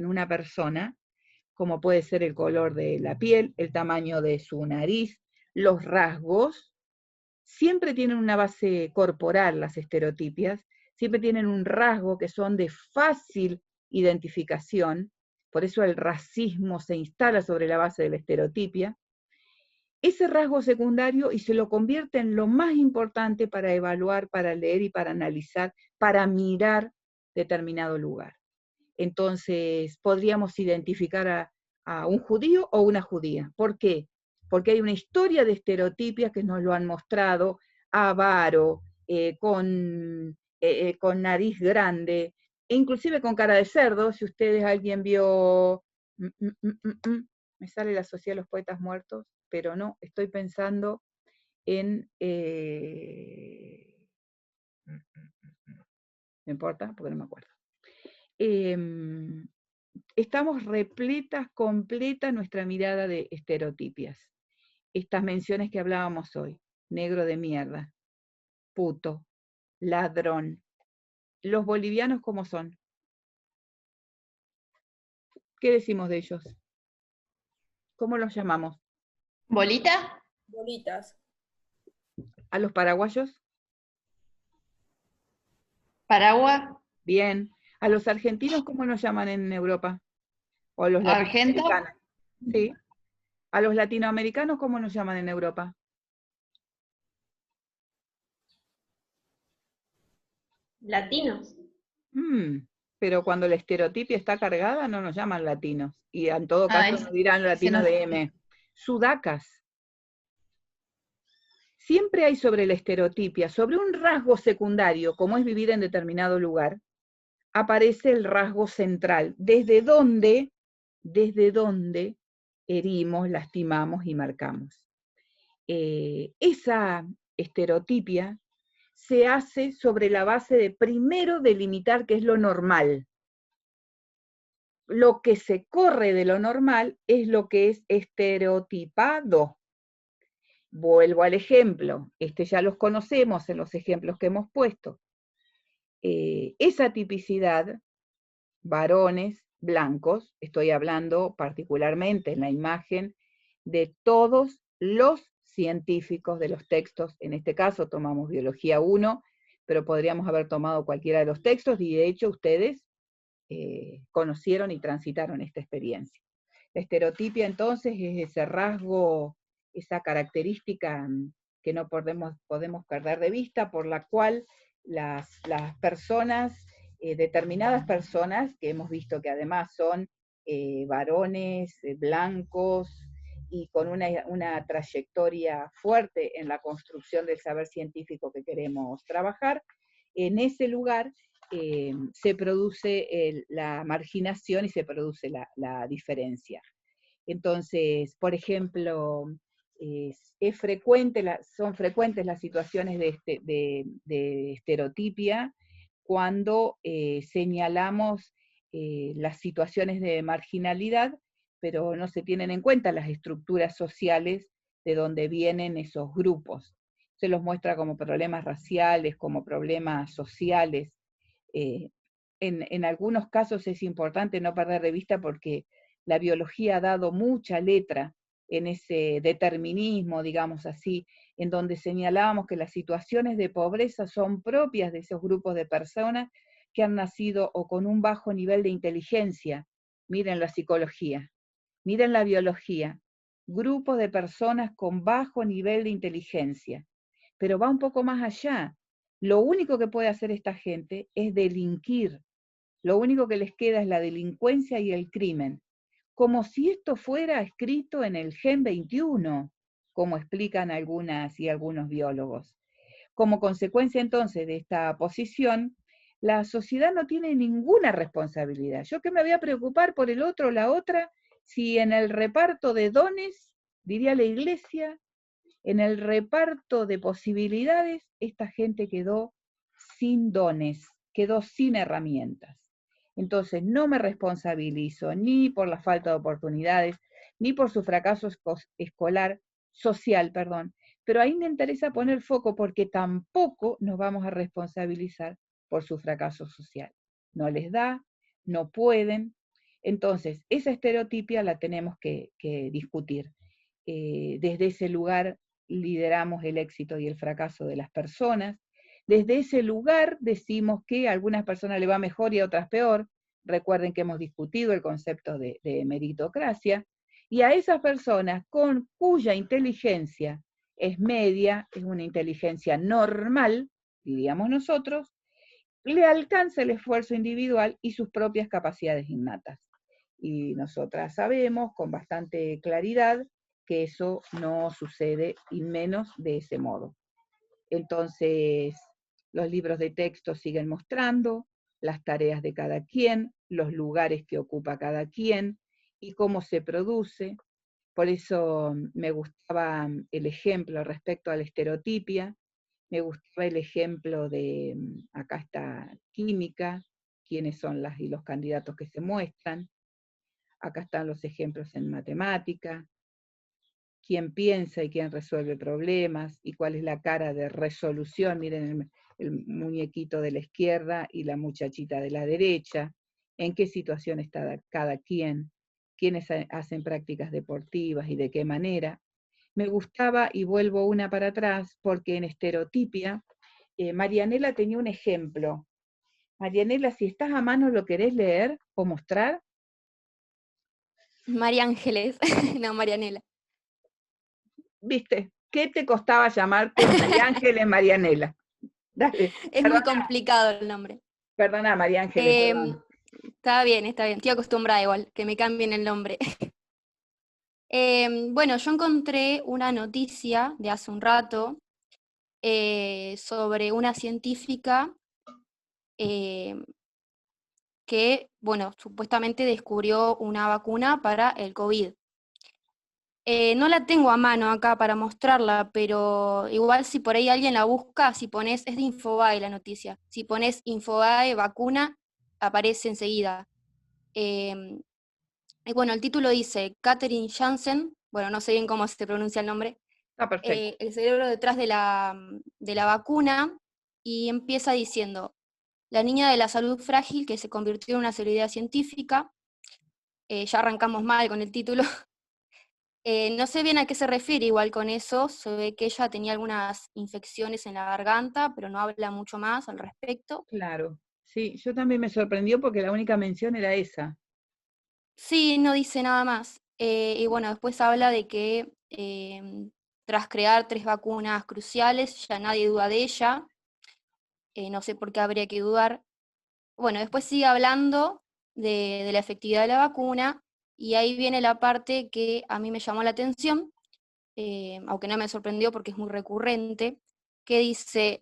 una persona, como puede ser el color de la piel, el tamaño de su nariz, los rasgos, siempre tienen una base corporal las estereotipias, siempre tienen un rasgo que son de fácil identificación, por eso el racismo se instala sobre la base de la estereotipia, ese rasgo secundario y se lo convierte en lo más importante para evaluar, para leer y para analizar, para mirar determinado lugar. Entonces, podríamos identificar a un judío o una judía. ¿Por qué? Porque hay una historia de estereotipias que nos lo han mostrado, avaro, con nariz grande, e inclusive con cara de cerdo. Si alguien vio, me sale la Sociedad de los Poetas Muertos, pero no, estoy pensando en, no importa, porque no me acuerdo. Estamos repletas, completa nuestra mirada de estereotipias. Estas menciones que hablábamos hoy, negro de mierda, puto, ladrón. ¿Los bolivianos cómo son? ¿Qué decimos de ellos? ¿Cómo los llamamos? ¿Bolita? Bolitas. ¿A los paraguayos? ¿Paraguas? Bien. ¿A los argentinos cómo nos llaman en Europa? ¿O los ¿Argento? latinoamericanos? Sí. ¿A los latinoamericanos cómo nos llaman en Europa? Latinos. Pero cuando la estereotipia está cargada no nos llaman latinos. Y en todo caso nos dirán latinos de M. Sudacas. Siempre hay sobre la estereotipia, sobre un rasgo secundario, como es vivir en determinado lugar, aparece el rasgo central, desde donde herimos, lastimamos y marcamos. Esa estereotipia se hace sobre la base de primero delimitar qué es lo normal. Lo que se corre de lo normal es lo que es estereotipado. Vuelvo al ejemplo, ya los conocemos en los ejemplos que hemos puesto. Esa tipicidad, varones blancos, estoy hablando particularmente en la imagen de todos los científicos de los textos, en este caso tomamos Biología 1, pero podríamos haber tomado cualquiera de los textos, y de hecho ustedes conocieron y transitaron esta experiencia. La estereotipia entonces es ese rasgo, esa característica que no podemos perder de vista, por la cual las personas, determinadas personas, que hemos visto que además son varones, blancos, y con una trayectoria fuerte en la construcción del saber científico que queremos trabajar, en ese lugar se produce la marginación y se produce la diferencia. Entonces, por ejemplo, son frecuentes las situaciones de estereotipia cuando señalamos las situaciones de marginalidad, pero no se tienen en cuenta las estructuras sociales de donde vienen esos grupos. Se los muestra como problemas raciales, como problemas sociales. En algunos casos es importante no perder de vista porque la biología ha dado mucha letra en ese determinismo, digamos así, en donde señalábamos que las situaciones de pobreza son propias de esos grupos de personas que han nacido o con un bajo nivel de inteligencia. Miren la psicología, miren la biología, grupos de personas con bajo nivel de inteligencia, pero va un poco más allá. Lo único que puede hacer esta gente es delinquir, lo único que les queda es la delincuencia y el crimen, como si esto fuera escrito en el Gen 21, como explican algunas y algunos biólogos. Como consecuencia entonces de esta posición, la sociedad no tiene ninguna responsabilidad. ¿Yo qué me voy a preocupar por el otro o la otra si en el reparto de dones, diría la Iglesia, en el reparto de posibilidades, esta gente quedó sin dones, quedó sin herramientas? Entonces no me responsabilizo ni por la falta de oportunidades, ni por su fracaso social, pero ahí me interesa poner foco porque tampoco nos vamos a responsabilizar por su fracaso social. No les da, no pueden. Entonces, esa estereotipia la tenemos que discutir. Desde ese lugar lideramos el éxito y el fracaso de las personas. Desde ese lugar decimos que a algunas personas le va mejor y a otras peor. Recuerden que hemos discutido el concepto de meritocracia. Y a esas personas cuya inteligencia es media, es una inteligencia normal, diríamos nosotros, le alcanza el esfuerzo individual y sus propias capacidades innatas. Y nosotras sabemos con bastante claridad que eso no sucede, y menos de ese modo. Entonces, los libros de texto siguen mostrando las tareas de cada quien, los lugares que ocupa cada quien y cómo se produce. Por eso me gustaba el ejemplo respecto a la estereotipia, me gustaba el ejemplo de, acá está química, quiénes son las y los candidatos que se muestran. Acá están los ejemplos en matemática, quién piensa y quién resuelve problemas, y cuál es la cara de resolución. Miren el muñequito de la izquierda y la muchachita de la derecha, en qué situación está cada quien, quiénes hacen prácticas deportivas y de qué manera. Me gustaba, y vuelvo una para atrás, porque en estereotipia, Marianela tenía un ejemplo. Marianela, si estás a mano, ¿lo querés leer o mostrar? María Ángeles, no, Marianela. ¿Viste? ¿Qué te costaba llamarte María Ángeles Marianela? Dale, Es muy complicado el nombre. perdona María Ángeles, perdón. Está bien, estoy acostumbrada igual, que me cambien el nombre. Bueno, yo encontré una noticia de hace un rato sobre una científica que, bueno, supuestamente descubrió una vacuna para el COVID. No la tengo a mano acá para mostrarla, pero igual si por ahí alguien la busca, si pones, es de Infobae la noticia, si pones Infobae vacuna, aparece enseguida. Y bueno, el título dice, Catherine Janssen, bueno, no sé bien cómo se pronuncia el nombre, Está perfecto. el cerebro detrás de la vacuna, y empieza diciendo, la niña de la salud frágil que se convirtió en una celebridad científica, ya arrancamos mal con el título. No sé bien a qué se refiere igual con eso, se ve que ella tenía algunas infecciones en la garganta, pero no habla mucho más al respecto. Claro, sí, yo también me sorprendió porque la única mención era esa. Sí, no dice nada más. Y bueno, después habla de que tras crear 3 vacunas cruciales, ya nadie duda de ella, no sé por qué habría que dudar. Bueno, después sigue hablando de la efectividad de la vacuna, y ahí viene la parte que a mí me llamó la atención, aunque no me sorprendió porque es muy recurrente, que dice,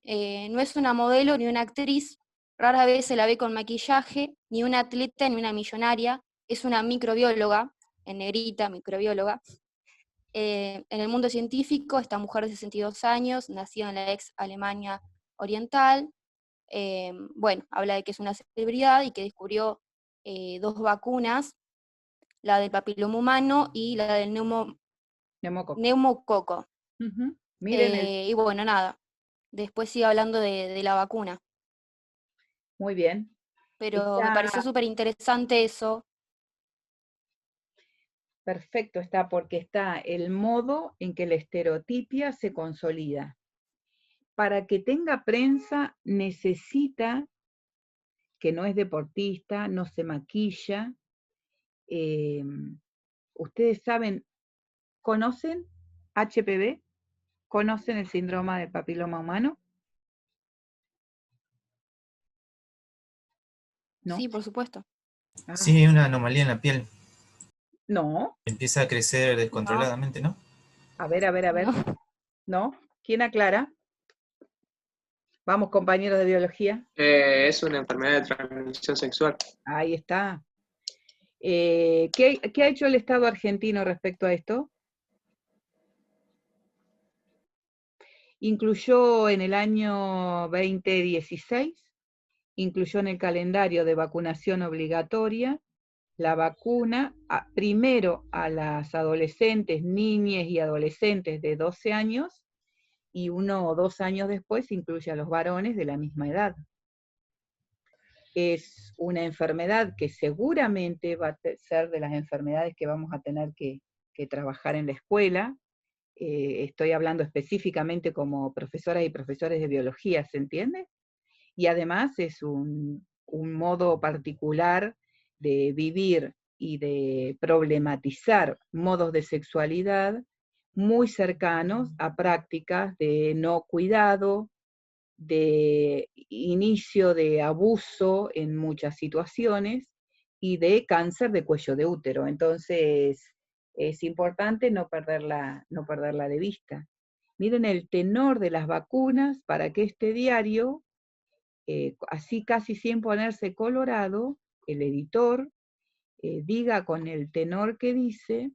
no es una modelo ni una actriz, rara vez se la ve con maquillaje, ni una atleta ni una millonaria, es una microbióloga, en negrita, microbióloga. En el mundo científico, esta mujer de 62 años, nacida en la ex Alemania Oriental, bueno, habla de que es una celebridad y que descubrió 2 vacunas, la del papiloma humano y la del Neumococo. neumococo. Ujú. Miren Y bueno, nada, después sigue hablando de la vacuna, muy bien. pero me Está pareció súper interesante eso. perfecto, está porque está el modo en que la estereotipia se consolida. Para que tenga prensa necesita que no es deportista, no se maquilla. Ustedes saben, ¿conocen HPV? ¿Conocen el síndrome de papiloma humano? ¿No? Sí, por supuesto. Ah, Sí, una anomalía en la piel. no, Empieza a crecer descontroladamente, ¿no? a ver, a ver, a ver. ¿No? ¿No? ¿Quién aclara? Vamos, compañeros de biología. Es una enfermedad de transmisión sexual. Ahí está. ¿Qué ha hecho el Estado argentino respecto a esto? Incluyó en el año 2016, incluyó en el calendario de vacunación obligatoria la vacuna primero a las adolescentes, niñas y adolescentes de 12 años, y 1 o 2 años después incluye a los varones de la misma edad. Es una enfermedad que seguramente va a ser de las enfermedades que vamos a tener que trabajar en la escuela. Estoy hablando específicamente como profesoras y profesores de biología, ¿se entiende? Y además es un modo particular de vivir y de problematizar modos de sexualidad muy cercanos a prácticas de no cuidado, de inicio de abuso en muchas situaciones y de cáncer de cuello de útero. Entonces, es importante no perderla de vista. Miren el tenor de las vacunas para que este diario, así casi sin ponerse colorado, el editor diga con el tenor que dice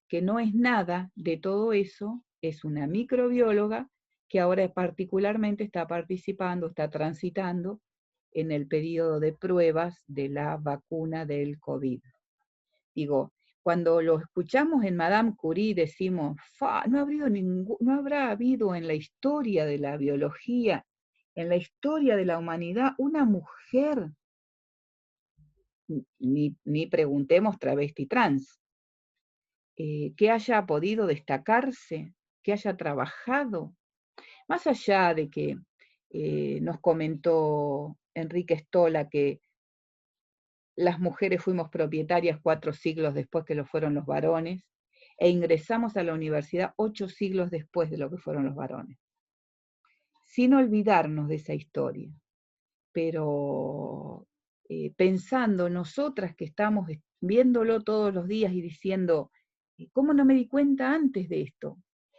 que no es nada de todo eso, es una microbióloga que ahora particularmente está participando, está transitando en el periodo de pruebas de la vacuna del COVID. Digo, cuando lo escuchamos en Madame Curie decimos, no habrá habido en la historia de la biología, en la historia de la humanidad, una mujer, ni preguntemos travesti trans, que haya podido destacarse, que haya trabajado, más allá de que nos comentó Enrique Stola que las mujeres fuimos propietarias 4 siglos después que lo fueron los varones. e ingresamos a la universidad 8 siglos después de lo que fueron los varones. Sin olvidarnos de esa historia, pero pensando nosotras que estamos viéndolo todos los días y diciendo, ¿cómo no me di cuenta antes de esto?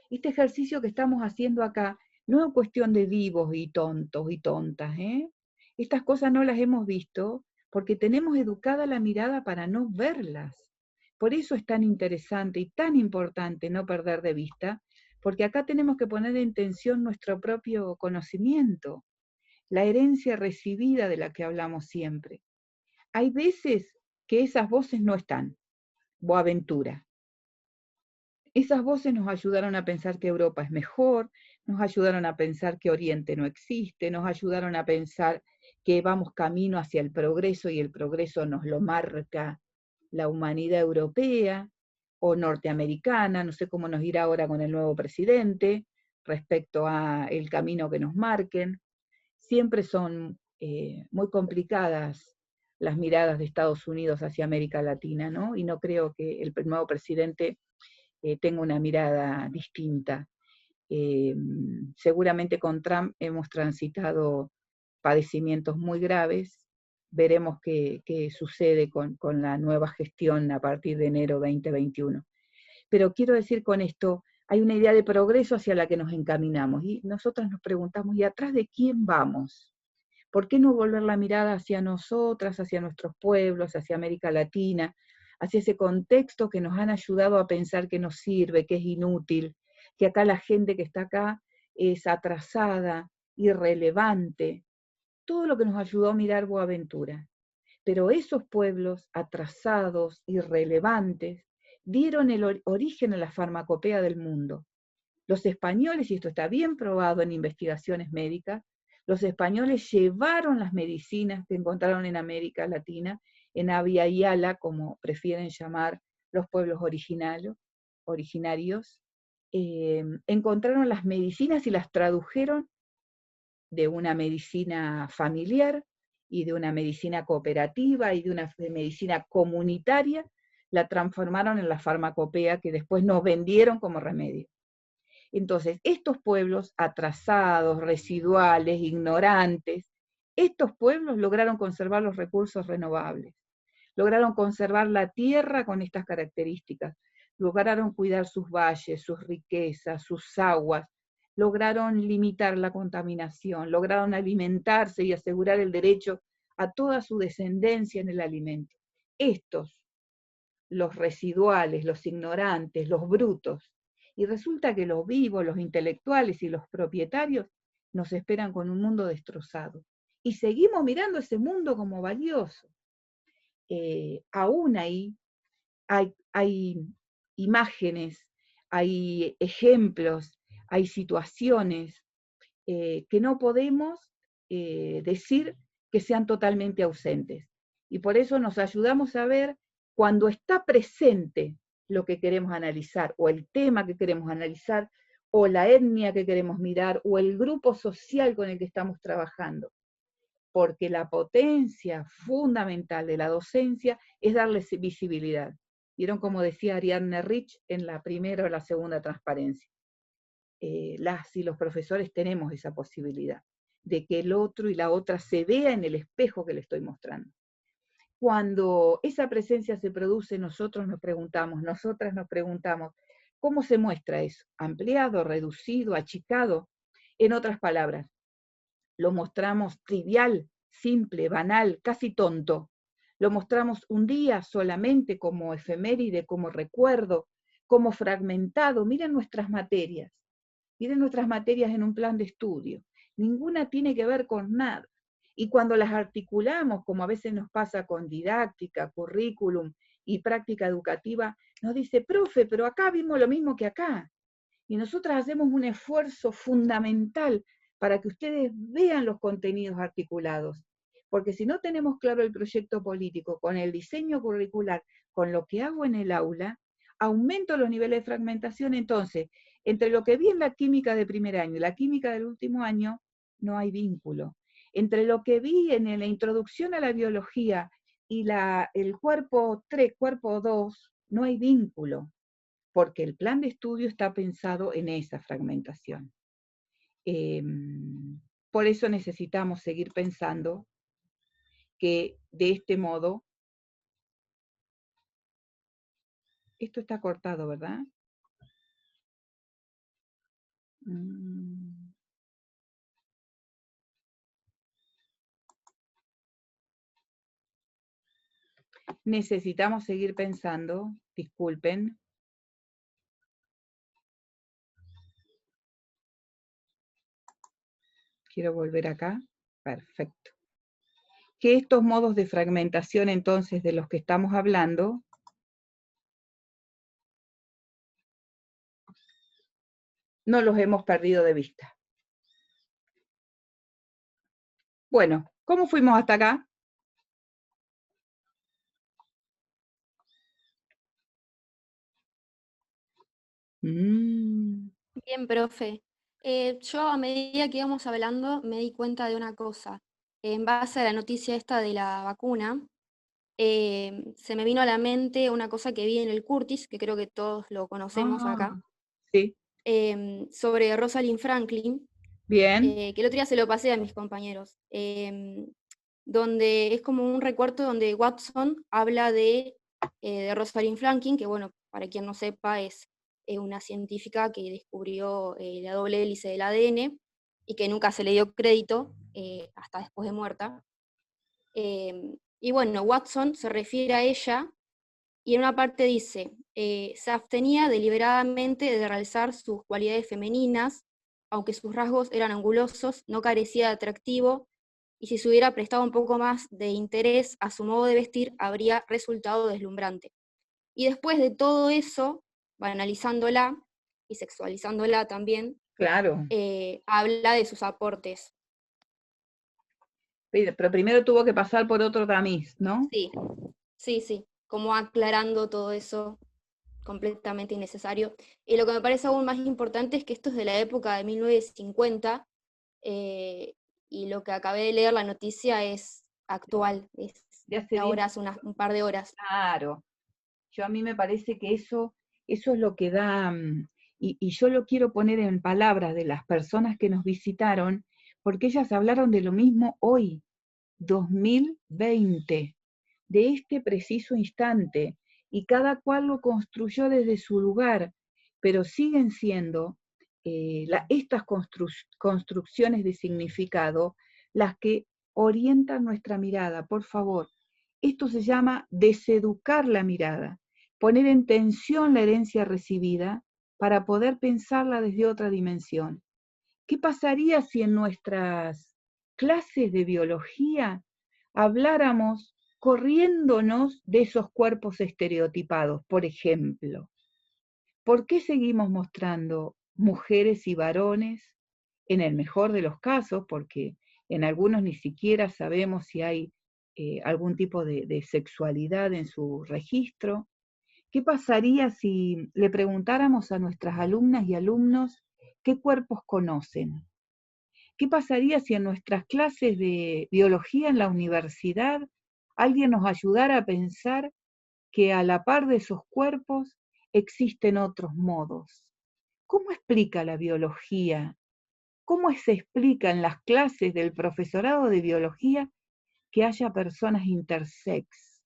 Este ejercicio que estamos haciendo acá no es cuestión de vivos y tontos y tontas, ¿eh? Estas cosas no las hemos visto porque tenemos educada la mirada para no verlas. Por eso es tan interesante y tan importante no perder de vista, porque acá tenemos que poner en tensión nuestro propio conocimiento, la herencia recibida de la que hablamos siempre. Hay veces que esas voces no están. Boaventura. Esas voces nos ayudaron a pensar que Europa es mejor, nos ayudaron a pensar que Oriente no existe, nos ayudaron a pensar que vamos camino hacia el progreso y el progreso nos lo marca la humanidad europea o norteamericana, no sé cómo nos irá ahora con el nuevo presidente respecto a el camino que nos marquen. Siempre son muy complicadas las miradas de Estados Unidos hacia América Latina, ¿no? Y no creo que el nuevo presidente tenga una mirada distinta. Seguramente con Trump hemos transitado padecimientos muy graves. Veremos qué sucede con la nueva gestión a partir de enero 2021. Pero quiero decir con esto, hay una idea de progreso hacia la que nos encaminamos y nosotros nos preguntamos, ¿y atrás de quién vamos? ¿Por qué no volver la mirada hacia nosotras, hacia nuestros pueblos, hacia América Latina, hacia ese contexto que nos han ayudado a pensar que nos sirve, que es inútil, que acá la gente que está acá es atrasada, irrelevante? Todo lo que nos ayudó a mirar Boaventura. Pero esos pueblos atrasados, irrelevantes, dieron el origen a la farmacopea del mundo. Los españoles, y esto está bien probado en investigaciones médicas, los españoles llevaron las medicinas que encontraron en América Latina, en Abya Yala, como prefieren llamar los pueblos originarios, encontraron las medicinas y las tradujeron de una medicina familiar y de una medicina cooperativa y de una medicina comunitaria, la transformaron en la farmacopea que después nos vendieron como remedio. Entonces, estos pueblos atrasados, residuales, ignorantes, estos pueblos lograron conservar los recursos renovables, lograron conservar la tierra con estas características, lograron cuidar sus valles, sus riquezas, sus aguas, lograron limitar la contaminación, lograron alimentarse y asegurar el derecho a toda su descendencia en el alimento. Estos, los residuales, los ignorantes, los brutos, y resulta que los vivos, los intelectuales y los propietarios nos esperan con un mundo destrozado. Y seguimos mirando ese mundo como valioso. Aún ahí hay imágenes, hay ejemplos, hay situaciones que no podemos decir que sean totalmente ausentes. Y por eso nos ayudamos a ver cuando está presente lo que queremos analizar, o el tema que queremos analizar, o la etnia que queremos mirar, o el grupo social con el que estamos trabajando. Porque la potencia fundamental de la docencia es darles visibilidad. ¿Vieron como decía Ariadne Rich en la primera o la segunda transparencia? Las y los profesores tenemos esa posibilidad de que el otro y la otra se vea en el espejo que le estoy mostrando. Cuando esa presencia se produce, nosotras nos preguntamos, ¿cómo se muestra eso? ¿Ampliado, reducido, achicado? En otras palabras, lo mostramos trivial, simple, banal, casi tonto. Lo mostramos un día solamente como efeméride, como recuerdo, como fragmentado. Miren nuestras materias en un plan de estudio. Ninguna tiene que ver con nada. Y cuando las articulamos, como a veces nos pasa con didáctica, currículum y práctica educativa, nos dice, profe, pero acá vimos lo mismo que acá. Y nosotras hacemos un esfuerzo fundamental para que ustedes vean los contenidos articulados. Porque si no tenemos claro el proyecto político, con el diseño curricular, con lo que hago en el aula, aumento los niveles de fragmentación. Entonces, entre lo que vi en la química de primer año y la química del último año, no hay vínculo. Entre lo que vi en la introducción a la biología y el cuerpo 3, cuerpo 2, no hay vínculo. porque el plan de estudio está pensado en esa fragmentación. Por eso necesitamos seguir pensando que de este modo, esto está cortado, ¿verdad? Necesitamos seguir pensando, disculpen. Quiero volver acá. Perfecto. Que estos modos de fragmentación entonces de los que estamos hablando no los hemos perdido de vista. Bueno, ¿cómo fuimos hasta acá? Bien, profe. Yo a medida que íbamos hablando me di cuenta de una cosa. En base a la noticia esta de la vacuna, se me vino a la mente una cosa que vi en el Curtis, que creo que todos lo conocemos acá, Sí. Sobre Rosalind Franklin, Bien. que el otro día se lo pasé a mis compañeros, donde es como un recuerdo donde Watson habla de Rosalind Franklin, que bueno, para quien no sepa, es una científica que descubrió la doble hélice del ADN y que nunca se le dio crédito hasta después de muerta. Y bueno, Watson se refiere a ella y en una parte dice, se abstenía deliberadamente de realzar sus cualidades femeninas, aunque sus rasgos eran angulosos, no carecía de atractivo, y si se hubiera prestado un poco más de interés a su modo de vestir, habría resultado deslumbrante. Y después de todo eso, banalizándola y sexualizándola también, Claro. habla de sus aportes. Pero primero tuvo que pasar por otro tamiz, ¿no? Sí, como aclarando todo eso completamente innecesario. Y lo que me parece aún más importante es que esto es de la época de 1950, y lo que acabé de leer, la noticia, es actual, es de ahora, hace un par de horas. Claro. A mí me parece que eso es lo que da, y yo lo quiero poner en palabras de las personas que nos visitaron, porque ellas hablaron de lo mismo hoy, 2020, de este preciso instante, y cada cual lo construyó desde su lugar, pero siguen siendo estas construcciones de significado las que orientan nuestra mirada. Por favor, esto se llama deseducar la mirada, poner en tensión la herencia recibida para poder pensarla desde otra dimensión. ¿Qué pasaría si en nuestras clases de biología habláramos corriéndonos de esos cuerpos estereotipados, por ejemplo? ¿Por qué seguimos mostrando mujeres y varones, en el mejor de los casos, porque en algunos ni siquiera sabemos si hay algún tipo de sexualidad en su registro? ¿Qué pasaría si le preguntáramos a nuestras alumnas y alumnos qué cuerpos conocen? ¿Qué pasaría si en nuestras clases de biología en la universidad alguien nos ayudara a pensar que a la par de esos cuerpos existen otros modos? ¿Cómo explica la biología? ¿Cómo se explica en las clases del profesorado de biología que haya personas intersex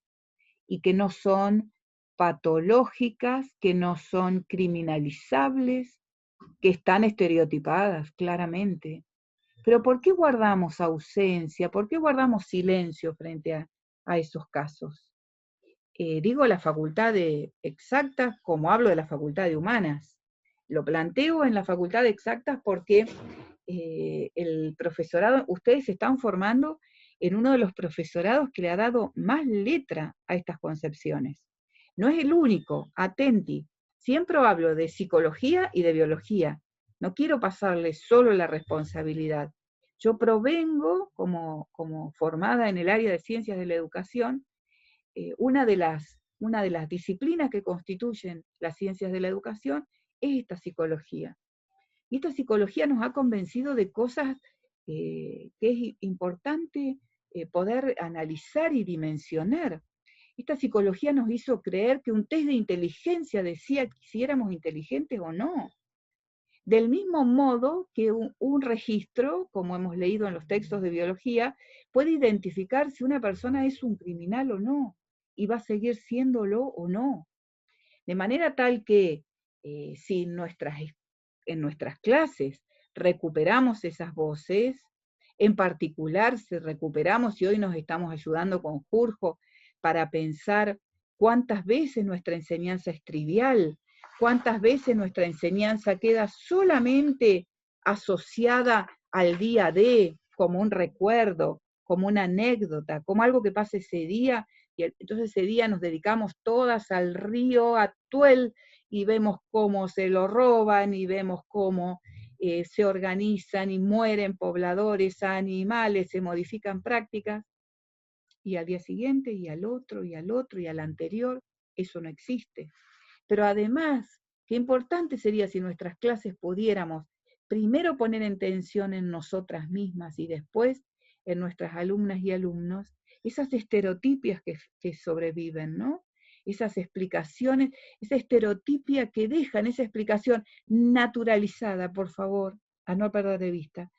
y que no son patológicas, que no son criminalizables, que están estereotipadas claramente? Pero ¿por qué guardamos ausencia? ¿Por qué guardamos silencio frente a esos casos? Digo la facultad de exactas como hablo de la facultad de humanas. Lo planteo en la facultad de exactas porque el profesorado, ustedes se están formando en uno de los profesorados que le ha dado más letra a estas concepciones. No es el único, atenti. Siempre hablo de psicología y de biología. No quiero pasarles solo la responsabilidad. Yo provengo, como formada en el área de ciencias de la educación, una de las disciplinas que constituyen las ciencias de la educación es esta psicología. Y esta psicología nos ha convencido de cosas que es importante poder analizar y dimensionar. Esta psicología nos hizo creer que un test de inteligencia decía si éramos inteligentes o no. Del mismo modo que un registro, como hemos leído en los textos de biología, puede identificar si una persona es un criminal o no, y va a seguir siéndolo o no. De manera tal que si en nuestras clases recuperamos esas voces, en particular si recuperamos, y hoy nos estamos ayudando con Jurjo para pensar cuántas veces nuestra enseñanza es trivial, cuántas veces nuestra enseñanza queda solamente asociada al día de, como un recuerdo, como una anécdota, como algo que pasa ese día, y entonces ese día nos dedicamos todas al río Atuel y vemos cómo se lo roban y vemos cómo se organizan y mueren pobladores, animales, se modifican prácticas, y al día siguiente, y al otro, y al otro, y al anterior, eso no existe. Pero además, qué importante sería si nuestras clases pudiéramos primero poner en tensión en nosotras mismas y después en nuestras alumnas y alumnos esas estereotipias que sobreviven, ¿no? Esas explicaciones, esa estereotipia que dejan, esa explicación naturalizada, por favor, a no perder de vista,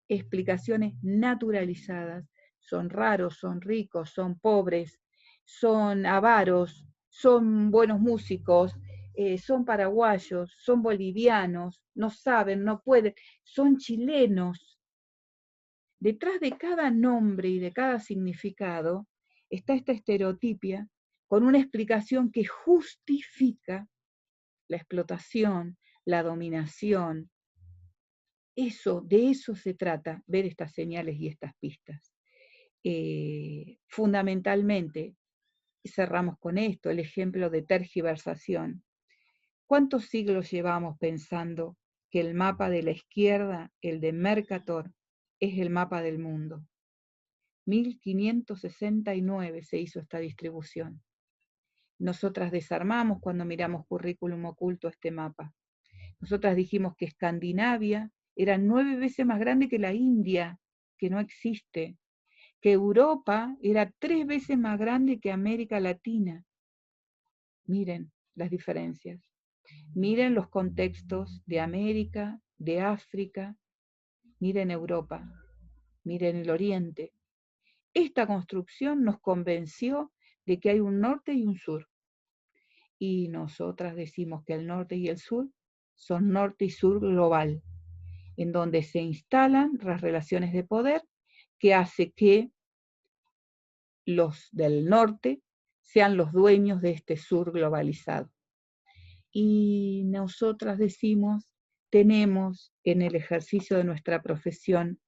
explicaciones naturalizadas. Son raros, son ricos, son pobres, son avaros, son buenos músicos, son paraguayos, son bolivianos, no saben, no pueden, son chilenos. Detrás de cada nombre y de cada significado está esta estereotipia con una explicación que justifica la explotación, la dominación. De eso se trata, ver estas señales y estas pistas. Fundamentalmente, cerramos con esto, el ejemplo de tergiversación. ¿Cuántos siglos llevamos pensando que el mapa de la izquierda, el de Mercator, es el mapa del mundo? 1569 se hizo esta distribución. Nosotras desarmamos cuando miramos currículum oculto este mapa. Nosotras dijimos que Escandinavia era 9 veces más grande que la India, que no existe, que Europa era 3 veces más grande que América Latina. Miren las diferencias. Miren los contextos de América, de África, miren Europa, miren el Oriente. Esta construcción nos convenció de que hay un norte y un sur. Y nosotras decimos que el norte y el sur son norte y sur global, en donde se instalan las relaciones de poder que hace que los del norte sean los dueños de este sur globalizado. Y nosotras decimos, tenemos en el ejercicio de nuestra profesión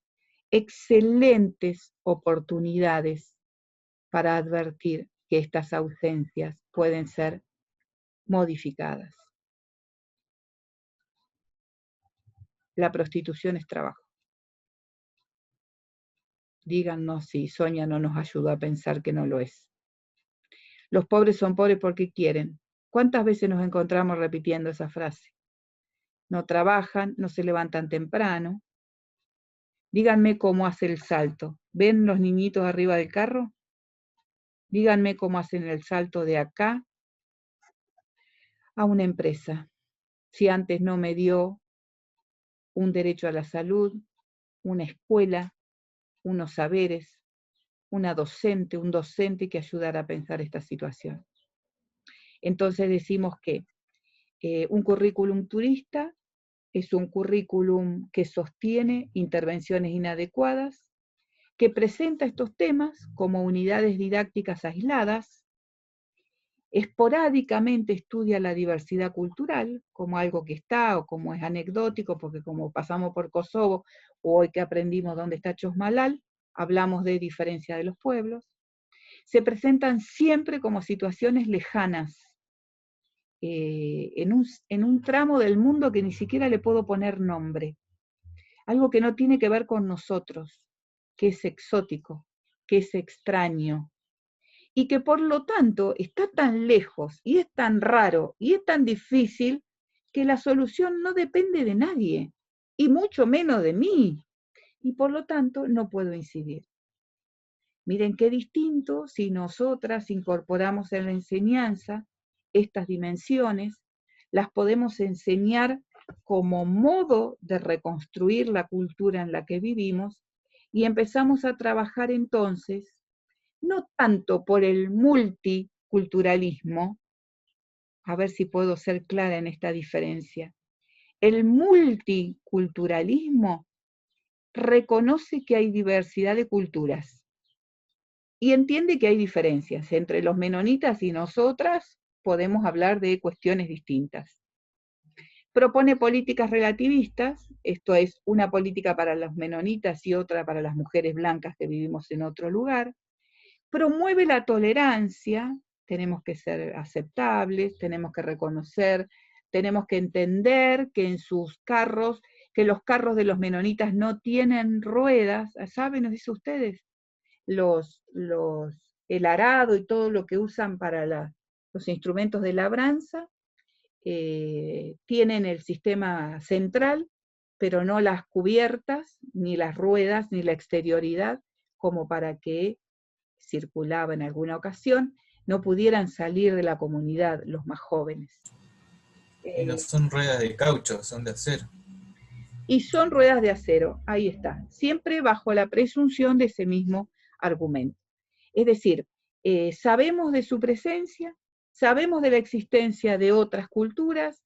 excelentes oportunidades para advertir que estas ausencias pueden ser modificadas. La prostitución es trabajo. Díganos si Sonia no nos ayudó a pensar que no lo es. Los pobres son pobres porque quieren. ¿Cuántas veces nos encontramos repitiendo esa frase? No trabajan, no se levantan temprano. Díganme cómo hace el salto. ¿Ven los niñitos arriba del carro? Díganme cómo hacen el salto de acá a una empresa. Si antes no me dio un derecho a la salud, una escuela, unos saberes, un docente que ayudara a pensar esta situación. Entonces decimos que un currículum turista es un currículum que sostiene intervenciones inadecuadas, que presenta estos temas como unidades didácticas aisladas, esporádicamente estudia la diversidad cultural como algo que está o como es anecdótico, porque como pasamos por Kosovo o hoy que aprendimos dónde está Chosmalal, hablamos de diferencia de los pueblos. Se presentan siempre como situaciones lejanas, en un tramo del mundo que ni siquiera le puedo poner nombre. Algo que no tiene que ver con nosotros, que es exótico, que es extraño, y que por lo tanto está tan lejos, y es tan raro, y es tan difícil, que la solución no depende de nadie, y mucho menos de mí, y por lo tanto no puedo incidir. Miren qué distinto si nosotras incorporamos en la enseñanza estas dimensiones, las podemos enseñar como modo de reconstruir la cultura en la que vivimos y empezamos a trabajar entonces, no tanto por el multiculturalismo, a ver si puedo ser clara en esta diferencia. El multiculturalismo reconoce que hay diversidad de culturas y entiende que hay diferencias. Entre los menonitas y nosotras podemos hablar de cuestiones distintas. Propone políticas relativistas, esto es, una política para los menonitas y otra para las mujeres blancas que vivimos en otro lugar. Promueve la tolerancia, tenemos que ser aceptables, tenemos que reconocer, tenemos que entender que en sus carros, que los carros de los menonitas no tienen ruedas, ¿saben eso ustedes? El arado y todo lo que usan para los instrumentos de labranza, tienen el sistema central, pero no las cubiertas, ni las ruedas, ni la exterioridad, como para que circulaba en alguna ocasión, no pudieran salir de la comunidad los más jóvenes. Y no son ruedas de caucho, son de acero. Y son ruedas de acero, ahí está, siempre bajo la presunción de ese mismo argumento. Es decir, sabemos de su presencia, sabemos de la existencia de otras culturas,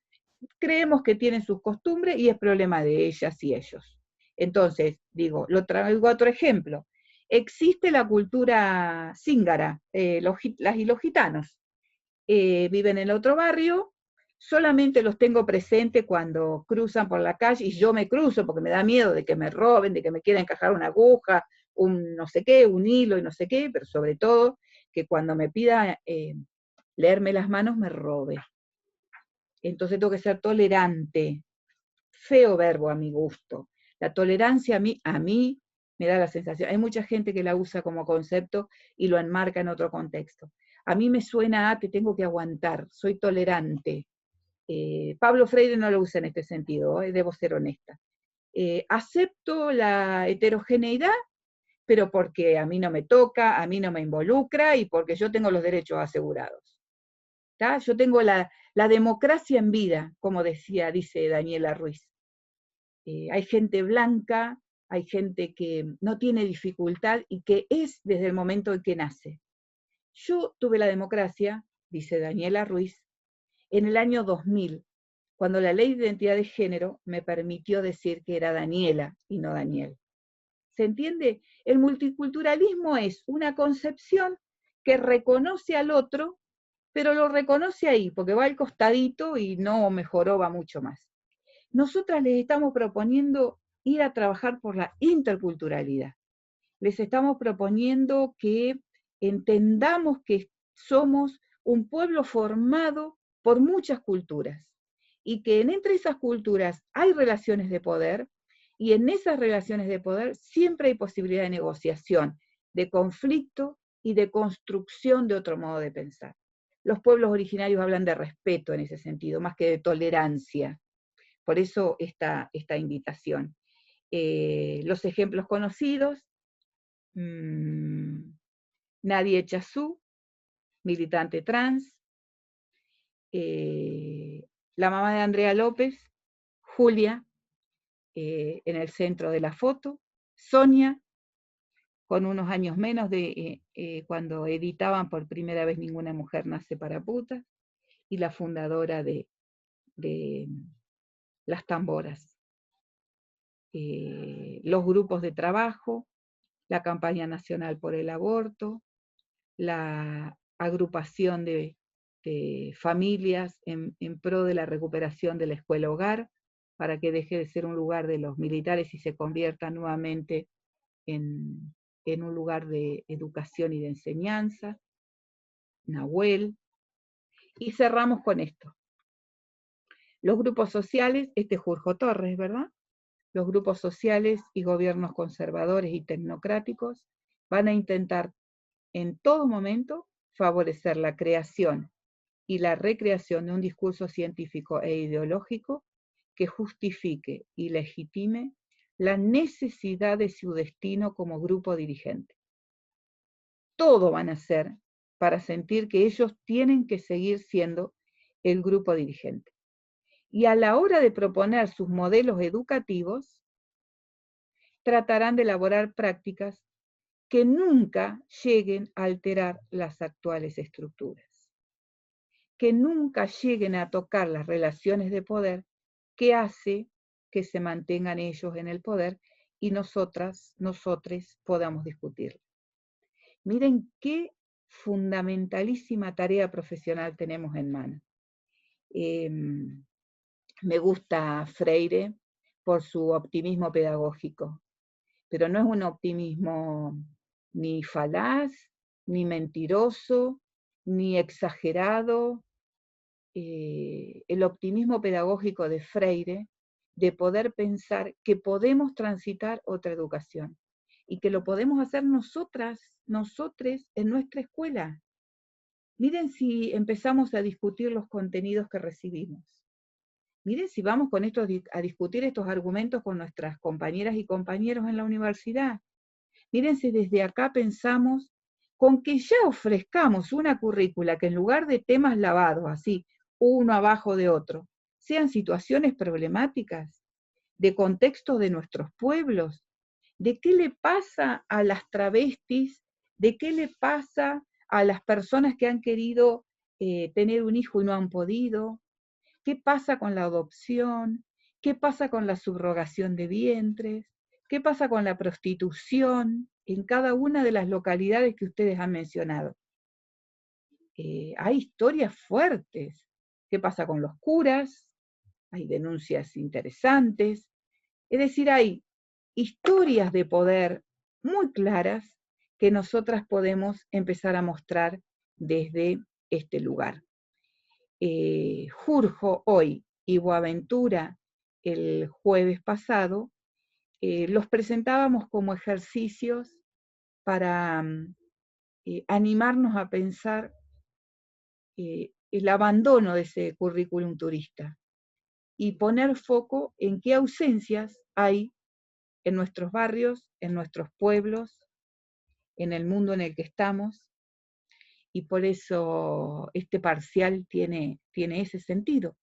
creemos que tienen sus costumbres y es problema de ellas y ellos. Entonces, digo, lo traigo a otro ejemplo. Existe la cultura zíngara, los gitanos viven en otro barrio, solamente los tengo presente cuando cruzan por la calle y yo me cruzo porque me da miedo de que me roben, de que me quieran encajar una aguja, un no sé qué, un hilo y no sé qué, pero sobre todo que cuando me pida leerme las manos me robe. Entonces tengo que ser tolerante. Feo verbo a mi gusto. La tolerancia a mí me da la sensación, hay mucha gente que la usa como concepto y lo enmarca en otro contexto. A mí me suena a te tengo que aguantar, soy tolerante. Pablo Freire no lo usa en este sentido, debo ser honesta. Acepto la heterogeneidad, pero porque a mí no me toca, a mí no me involucra y porque yo tengo los derechos asegurados. ¿Tá? Yo tengo la democracia en vida, como dice Daniela Ruiz. Hay gente blanca, hay gente que no tiene dificultad y que es desde el momento en que nace. Yo tuve la democracia, dice Daniela Ruiz, en el año 2000, cuando la ley de identidad de género me permitió decir que era Daniela y no Daniel. ¿Se entiende? El multiculturalismo es una concepción que reconoce al otro, pero lo reconoce ahí, porque va al costadito y no mejoró, va mucho más. Nosotras les estamos proponiendo ir a trabajar por la interculturalidad. Les estamos proponiendo que entendamos que somos un pueblo formado por muchas culturas y que entre esas culturas hay relaciones de poder y en esas relaciones de poder siempre hay posibilidad de negociación, de conflicto y de construcción de otro modo de pensar. Los pueblos originarios hablan de respeto en ese sentido, más que de tolerancia. Por eso esta invitación. Los ejemplos conocidos, Nadie Chazú, militante trans, la mamá de Andrea López, Julia, en el centro de la foto, Sonia, con unos años menos de cuando editaban por primera vez Ninguna mujer nace para putas, y la fundadora de Las Tamboras. Los grupos de trabajo, la campaña nacional por el aborto, la agrupación de familias en pro de la recuperación de la escuela hogar, para que deje de ser un lugar de los militares y se convierta nuevamente en un lugar de educación y de enseñanza, Nahuel. Y cerramos con esto. Los grupos sociales, este es Jorge Torres, ¿verdad? Los grupos sociales y gobiernos conservadores y tecnocráticos van a intentar en todo momento favorecer la creación y la recreación de un discurso científico e ideológico que justifique y legitime la necesidad de su destino como grupo dirigente. todo van a hacer para sentir que ellos tienen que seguir siendo el grupo dirigente. Y a la hora de proponer sus modelos educativos, tratarán de elaborar prácticas que nunca lleguen a alterar las actuales estructuras, que nunca lleguen a tocar las relaciones de poder que hace que se mantengan ellos en el poder y nosotres podamos discutir. Miren qué fundamentalísima tarea profesional tenemos en mano. Me gusta Freire por su optimismo pedagógico, pero no es un optimismo ni falaz, ni mentiroso, ni exagerado. El optimismo pedagógico de Freire, de poder pensar que podemos transitar otra educación y que lo podemos hacer nosotros en nuestra escuela. Miren si empezamos a discutir los contenidos que recibimos. Miren si vamos con esto a discutir estos argumentos con nuestras compañeras y compañeros en la universidad. Miren si desde acá pensamos con que ya ofrezcamos una currícula que en lugar de temas lavados, así, uno abajo de otro, sean situaciones problemáticas, de contextos de nuestros pueblos, de qué le pasa a las travestis, de qué le pasa a las personas que han querido tener un hijo y no han podido, qué pasa con la adopción, qué pasa con la subrogación de vientres, qué pasa con la prostitución en cada una de las localidades que ustedes han mencionado. Hay historias fuertes. ¿Qué pasa con los curas? Hay denuncias interesantes. Es decir, hay historias de poder muy claras que nosotras podemos empezar a mostrar desde este lugar. Jurjo hoy y Boaventura el jueves pasado, los presentábamos como ejercicios para animarnos a pensar el abandono de ese currículum turista y poner foco en qué ausencias hay en nuestros barrios, en nuestros pueblos, en el mundo en el que estamos, y por eso este parcial tiene ese sentido.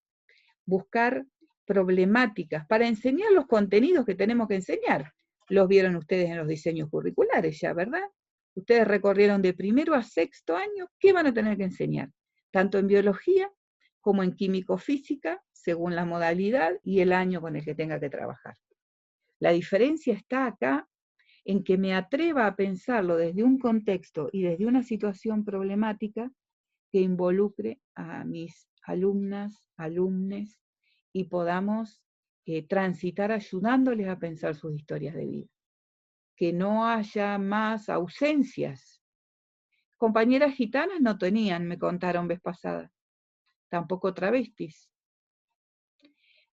Buscar problemáticas para enseñar los contenidos que tenemos que enseñar. Los vieron ustedes en los diseños curriculares ya, ¿verdad? Ustedes recorrieron de primero a sexto año, ¿qué van a tener que enseñar? Tanto en biología como en químico-física, según la modalidad y el año con el que tenga que trabajar. La diferencia está acá en que me atreva a pensarlo desde un contexto y desde una situación problemática que involucre a mis alumnas, alumnes, y podamos transitar ayudándoles a pensar sus historias de vida. Que no haya más ausencias. Compañeras gitanas no tenían, me contaron vez pasada. Tampoco travestis.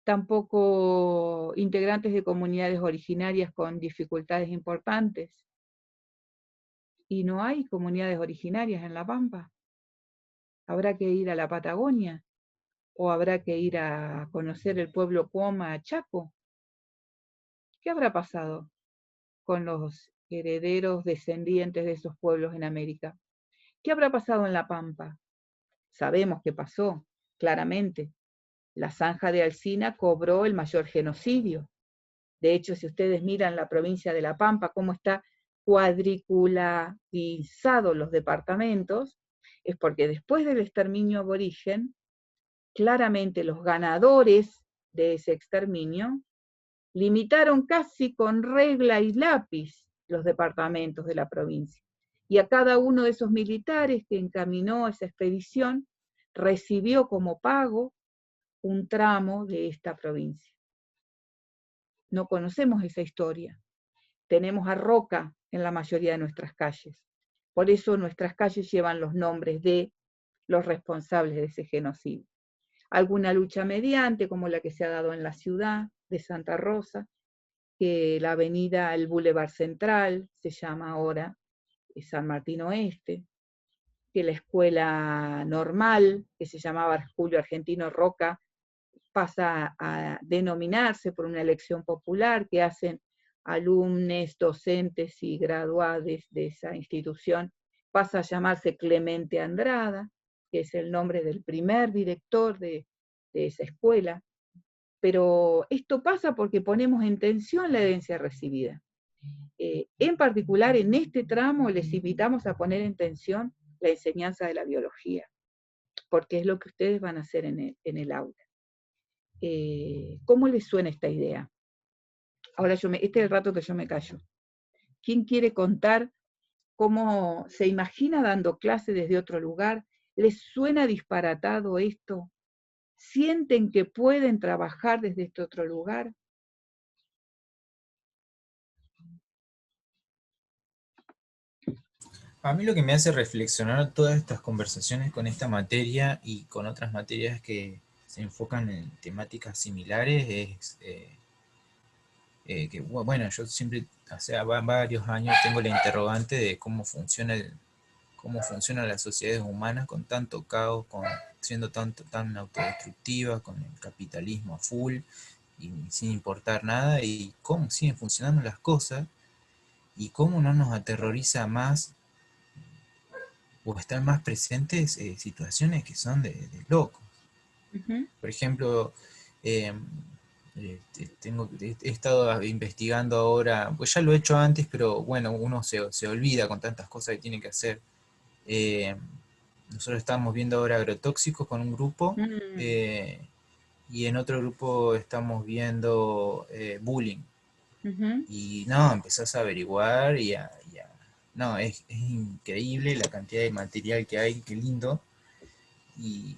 Tampoco integrantes de comunidades originarias con dificultades importantes. Y no hay comunidades originarias en La Pampa. Habrá que ir a la Patagonia, o habrá que ir a conocer el pueblo Cuoma, Chaco. ¿Qué habrá pasado con los herederos descendientes de esos pueblos en América? ¿Qué habrá pasado en La Pampa? Sabemos qué pasó, claramente. La zanja de Alsina cobró el mayor genocidio. De hecho, si ustedes miran la provincia de La Pampa, cómo está cuadricularizado los departamentos, es porque después del exterminio aborigen, claramente los ganadores de ese exterminio limitaron casi con regla y lápiz los departamentos de la provincia. Y a cada uno de esos militares que encaminó esa expedición recibió como pago un tramo de esta provincia. No conocemos esa historia. Tenemos a Roca en la mayoría de nuestras calles. Por eso nuestras calles llevan los nombres de los responsables de ese genocidio. Alguna lucha mediante, como la que se ha dado en la ciudad de Santa Rosa, que la avenida, el Boulevard Central, se llama ahora San Martín Oeste, que la escuela normal, que se llamaba Julio Argentino Roca, pasa a denominarse por una elección popular que hacen alumnos, docentes y graduados de esa institución pasa a llamarse Clemente Andrada, que es el nombre del primer director de esa escuela, pero esto pasa porque ponemos en tensión la herencia recibida. En particular, en este tramo les invitamos a poner en tensión la enseñanza de la biología, porque es lo que ustedes van a hacer en el aula. ¿Cómo les suena esta idea? Ahora este es el rato que yo me callo. ¿Quién quiere contar cómo se imagina dando clase desde otro lugar? ¿Les suena disparatado esto? ¿Sienten que pueden trabajar desde este otro lugar? A mí lo que me hace reflexionar todas estas conversaciones con esta materia y con otras materias que se enfocan en temáticas similares es que, bueno, yo siempre, hace varios años tengo la interrogante de cómo funcionan las sociedades humanas con tanto caos, siendo tan autodestructivas, con el capitalismo a full y sin importar nada, y cómo siguen funcionando las cosas y cómo no nos aterroriza más o están más presentes situaciones que son de locos. Por ejemplo, he estado investigando ahora, pues ya lo he hecho antes, pero bueno, uno se olvida con tantas cosas que tiene que hacer. Nosotros estamos viendo ahora agrotóxicos con un grupo, y en otro grupo estamos viendo bullying. Y no, empezás a averiguar no, es increíble la cantidad de material que hay, qué lindo. Y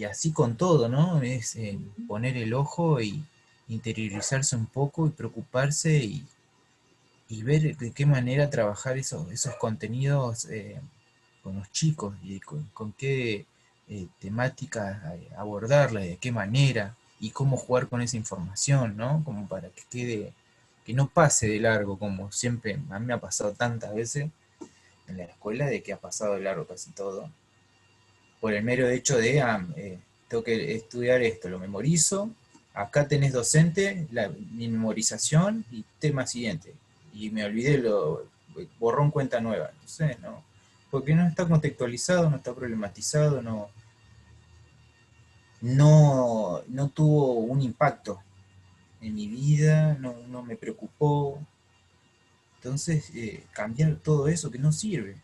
así con todo, ¿no? Es poner el ojo y interiorizarse un poco y preocuparse y ver de qué manera trabajar esos contenidos con los chicos y con qué temáticas abordarla, de qué manera y cómo jugar con esa información, ¿no? Como para que quede, que no pase de largo, como siempre a mí me ha pasado tantas veces en la escuela, de que ha pasado de largo casi todo, por el mero hecho de, tengo que estudiar esto, lo memorizo, acá tenés docente, mi memorización y tema siguiente, y me olvidé, borrón cuenta nueva, no sé, no, porque no está contextualizado, no está problematizado, no tuvo un impacto en mi vida, no me preocupó. Entonces, cambiar todo eso que no sirve.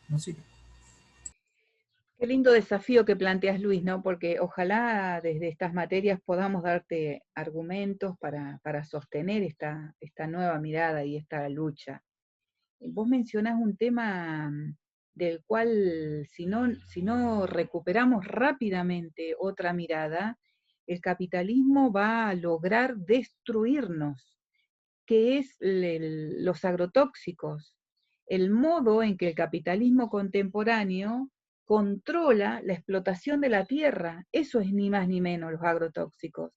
Qué lindo desafío que planteas, Luis, ¿no? Porque ojalá desde estas materias podamos darte argumentos para sostener esta nueva mirada y esta lucha. Vos mencionás un tema del cual, si no recuperamos rápidamente otra mirada, el capitalismo va a lograr destruirnos, que es los agrotóxicos, el modo en que el capitalismo contemporáneo controla la explotación de la tierra. Eso es ni más ni menos los agrotóxicos.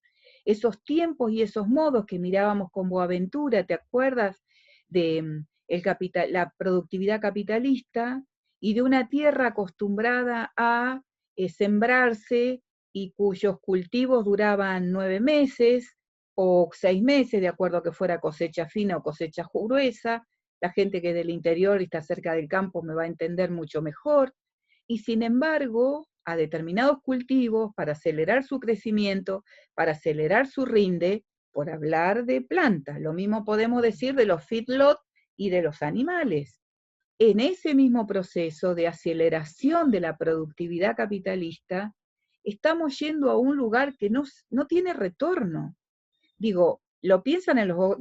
Esos tiempos y esos modos que mirábamos con Boaventura, ¿te acuerdas? De la productividad capitalista y de una tierra acostumbrada a sembrarse y cuyos cultivos duraban 9 meses o 6 meses, de acuerdo a que fuera cosecha fina o cosecha gruesa. La gente que es del interior y está cerca del campo me va a entender mucho mejor. Y sin embargo, a determinados cultivos, para acelerar su crecimiento, para acelerar su rinde, por hablar de plantas, lo mismo podemos decir de los feedlots y de los animales. En ese mismo proceso de aceleración de la productividad capitalista, estamos yendo a un lugar que no tiene retorno. Digo, lo piensan en los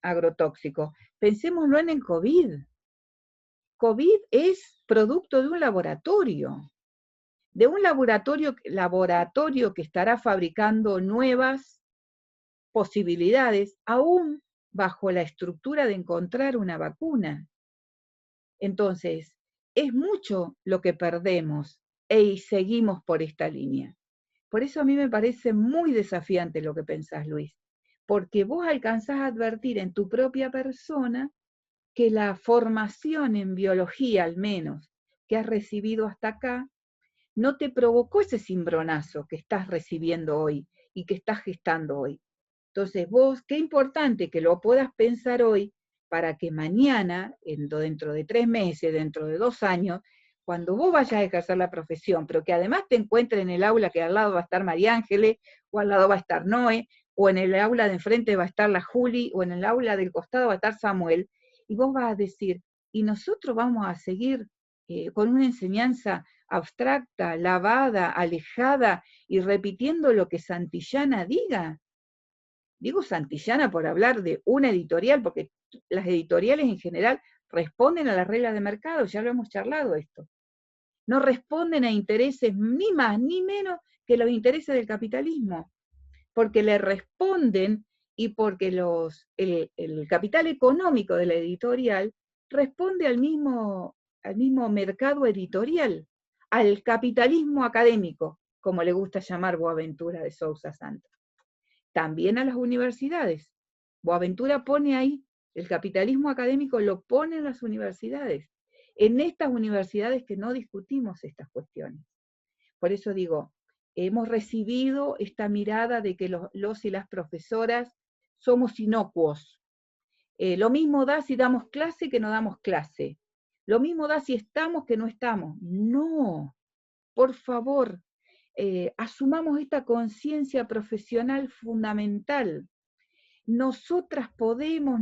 agrotóxicos, pensémoslo en el COVID. COVID es producto de un laboratorio que estará fabricando nuevas posibilidades, aún bajo la estructura de encontrar una vacuna. Entonces, es mucho lo que perdemos y seguimos por esta línea. Por eso a mí me parece muy desafiante lo que pensás, Luis, porque vos alcanzás a advertir en tu propia persona que la formación en biología, al menos, que has recibido hasta acá, no te provocó ese cimbronazo que estás recibiendo hoy y que estás gestando hoy. Entonces vos, qué importante que lo puedas pensar hoy, para que mañana, dentro de 3 meses, dentro de 2 años, cuando vos vayas a ejercer la profesión, pero que además te encuentres en el aula que al lado va a estar María Ángeles, o al lado va a estar Noé, o en el aula de enfrente va a estar la Juli, o en el aula del costado va a estar Samuel, y vos vas a decir, y nosotros vamos a seguir con una enseñanza abstracta, lavada, alejada, y repitiendo lo que Santillana diga. Digo Santillana por hablar de una editorial, porque las editoriales en general responden a las reglas de mercado, ya lo hemos charlado esto. No responden a intereses ni más ni menos que los intereses del capitalismo, porque le responden y porque el capital económico de la editorial responde al mismo mercado editorial, al capitalismo académico, como le gusta llamar Boaventura de Sousa Santos. También a las universidades. Boaventura pone ahí, el capitalismo académico lo pone en las universidades, en estas universidades que no discutimos estas cuestiones. Por eso digo, hemos recibido esta mirada de que los y las profesoras somos inocuos. Lo mismo da si damos clase que no damos clase. Lo mismo da si estamos que no estamos. No, por favor, asumamos esta conciencia profesional fundamental. Nosotros podemos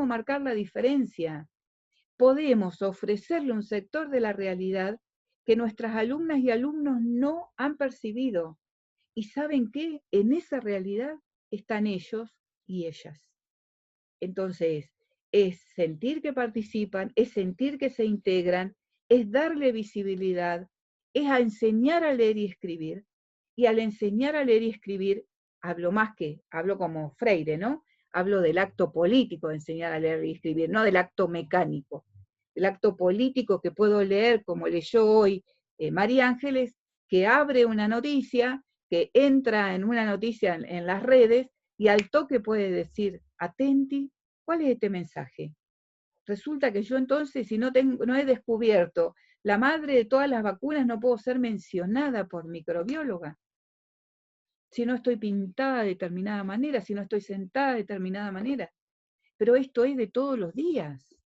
marcar la diferencia. Podemos ofrecerle un sector de la realidad que nuestras alumnas y alumnos no han percibido. ¿Y saben qué? En esa realidad están ellos y ellas. Entonces, es sentir que participan, es sentir que se integran, es darle visibilidad, es a enseñar a leer y escribir. Y al enseñar a leer y escribir, hablo como Freire, ¿no? Hablo del acto político de enseñar a leer y escribir, no del acto mecánico. El acto político que puedo leer, como leyó hoy María Ángeles, que abre una noticia, que entra en una noticia en las redes, y al toque puede decir, atenti, ¿cuál es este mensaje? Resulta que yo entonces, si no he descubierto la madre de todas las vacunas, no puedo ser mencionada por microbióloga. Si no estoy pintada de determinada manera, si no estoy sentada de determinada manera. Pero esto es de todos los días.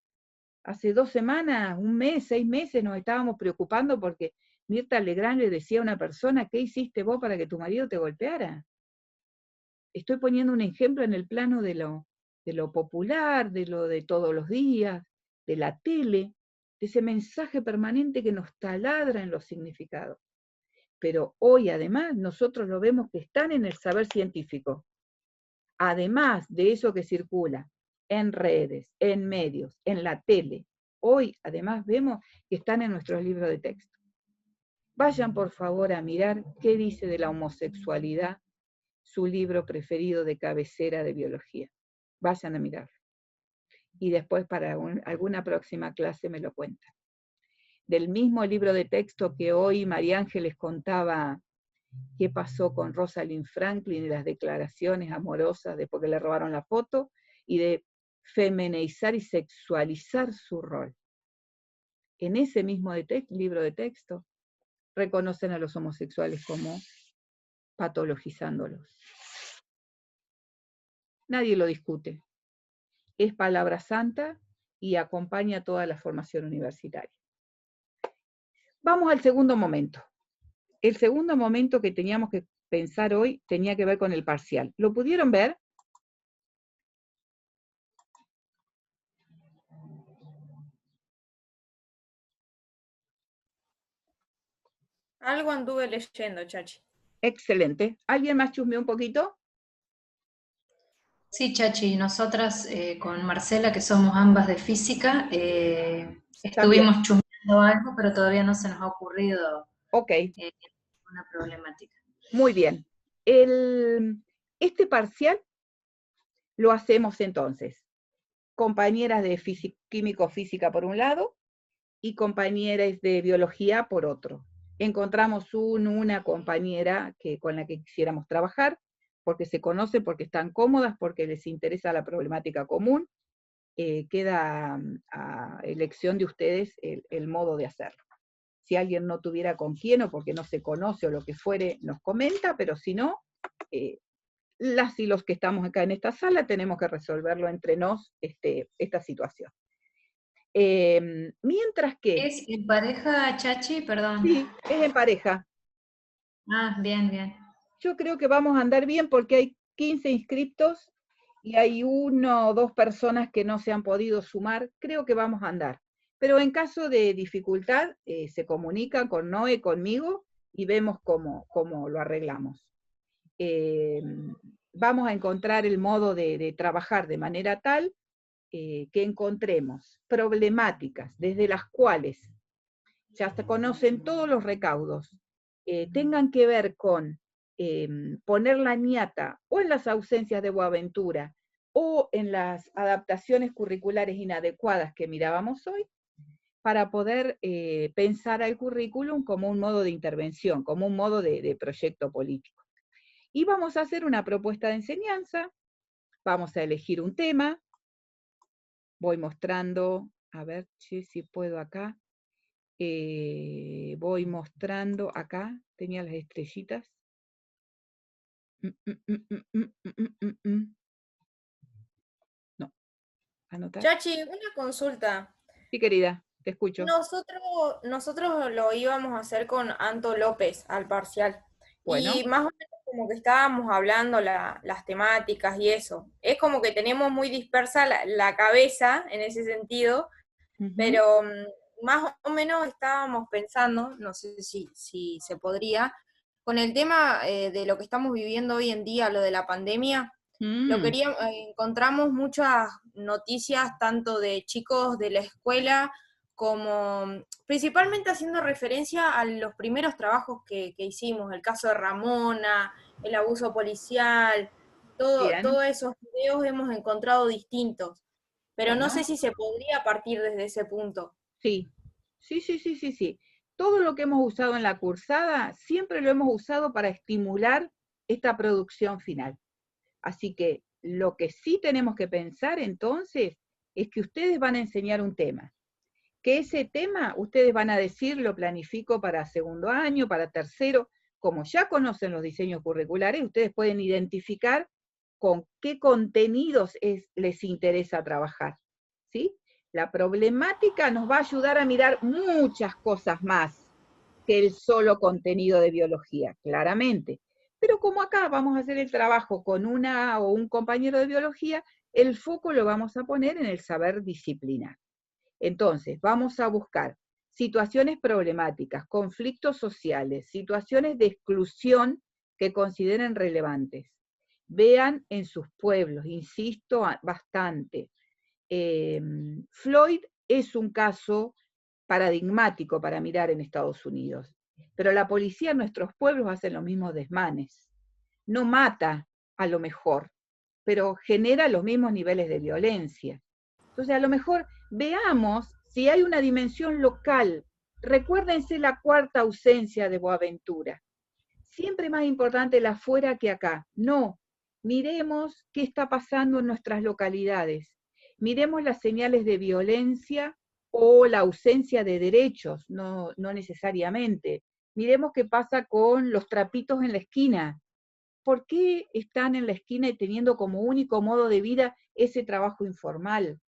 Hace 2 semanas, 1 mes, 6 meses nos estábamos preocupando porque Mirta Legrand le decía a una persona, ¿qué hiciste vos para que tu marido te golpeara? Estoy poniendo un ejemplo en el plano de lo popular, de lo de todos los días, de la tele, de ese mensaje permanente que nos taladra en los significados. Pero hoy además nosotros lo vemos que están en el saber científico. Además de eso que circula en redes, en medios, en la tele, hoy además vemos que están en nuestros libros de texto. Vayan por favor a mirar qué dice de la homosexualidad su libro preferido de cabecera de biología. Vayan a mirarlo. Y después para alguna próxima clase me lo cuentan. Del mismo libro de texto que hoy María Ángeles contaba qué pasó con Rosalind Franklin y las declaraciones amorosas después que le robaron la foto, y de femenizar y sexualizar su rol. En ese mismo libro de texto reconocen a los homosexuales como patologizándolos. Nadie lo discute. Es palabra santa y acompaña toda la formación universitaria. Vamos al segundo momento. El segundo momento que teníamos que pensar hoy tenía que ver con el parcial. ¿Lo pudieron ver? Algo anduve leyendo, Chachi. Excelente. ¿Alguien más chusmeó un poquito? Sí, Chachi, nosotras con Marcela, que somos ambas de física, estuvimos chusmeando algo, pero todavía no se nos ha ocurrido una problemática. Muy bien. Este parcial lo hacemos entonces. Compañeras de químico-física por un lado y compañeras de biología por otro. Encontramos una compañera con la que quisiéramos trabajar, porque se conocen, porque están cómodas, porque les interesa la problemática común. Queda a elección de ustedes el modo de hacerlo. Si alguien no tuviera con quién, o porque no se conoce o lo que fuere, nos comenta, pero si no, las y los que estamos acá en esta sala tenemos que resolverlo entre nos, esta situación. Mientras que... ¿Es en pareja, Chachi? Perdón. Sí, es en pareja. Ah, bien, bien. Yo creo que vamos a andar bien porque hay 15 inscriptos y hay 1 o 2 personas que no se han podido sumar. Creo que vamos a andar. Pero en caso de dificultad, se comunican con Noé, conmigo, y vemos cómo lo arreglamos. Vamos a encontrar el modo de trabajar de manera tal que encontremos problemáticas desde las cuales ya se conocen todos los recaudos, tengan que ver con poner la ñata o en las ausencias de Boaventura o en las adaptaciones curriculares inadecuadas que mirábamos hoy, para poder pensar al currículum como un modo de intervención, como un modo de proyecto político. Y vamos a hacer una propuesta de enseñanza, vamos a elegir un tema, voy mostrando, a ver si puedo acá, voy mostrando acá, tenía las estrellitas. No, anotar. Chachi, una consulta. Sí, querida, te escucho. Nosotros lo íbamos a hacer con Anto López al parcial. Bueno. Y más o menos como que estábamos hablando las temáticas y eso. Es como que tenemos muy dispersa la cabeza en ese sentido, pero más o menos estábamos pensando, no sé si se podría, con el tema de lo que estamos viviendo hoy en día, lo de la pandemia. Encontramos muchas noticias tanto de chicos de la escuela como principalmente haciendo referencia a los primeros trabajos que hicimos, el caso de Ramona, el abuso policial, todos esos videos hemos encontrado distintos, pero no sé si se podría partir desde ese punto. Sí. Todo lo que hemos usado en la cursada, siempre lo hemos usado para estimular esta producción final. Así que lo que sí tenemos que pensar entonces es que ustedes van a enseñar un tema. Que ese tema ustedes van a decir, lo planifico para segundo año, para tercero. Como ya conocen los diseños curriculares, ustedes pueden identificar con qué contenidos les interesa trabajar, ¿sí? La problemática nos va a ayudar a mirar muchas cosas más que el solo contenido de biología, claramente. Pero como acá vamos a hacer el trabajo con una o un compañero de biología, el foco lo vamos a poner en el saber disciplinar. Entonces, vamos a buscar situaciones problemáticas, conflictos sociales, situaciones de exclusión que consideren relevantes. Vean en sus pueblos, insisto bastante. Floyd es un caso paradigmático para mirar en Estados Unidos, pero la policía en nuestros pueblos hace los mismos desmanes. No mata a lo mejor, pero genera los mismos niveles de violencia. Entonces, a lo mejor veamos si hay una dimensión local. Recuérdense la cuarta ausencia de Boaventura. Siempre más importante el afuera que acá. No, miremos qué está pasando en nuestras localidades. Miremos las señales de violencia o la ausencia de derechos, no necesariamente. Miremos qué pasa con los trapitos en la esquina. ¿Por qué están en la esquina y teniendo como único modo de vida ese trabajo informal?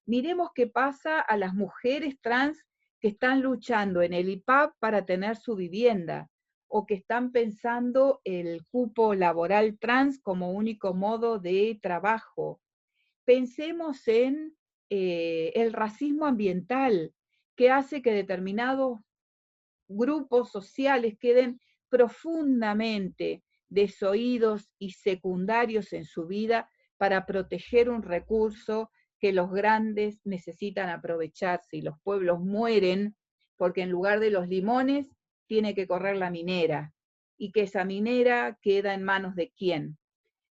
Miremos qué pasa a las mujeres trans que están luchando en el IPAB para tener su vivienda, o que están pensando el cupo laboral trans como único modo de trabajo. Pensemos en el racismo ambiental, que hace que determinados grupos sociales queden profundamente desoídos y secundarios en su vida para proteger un recurso que los grandes necesitan aprovecharse, y los pueblos mueren porque en lugar de los limones tiene que correr la minera, y que esa minera queda en manos de quién.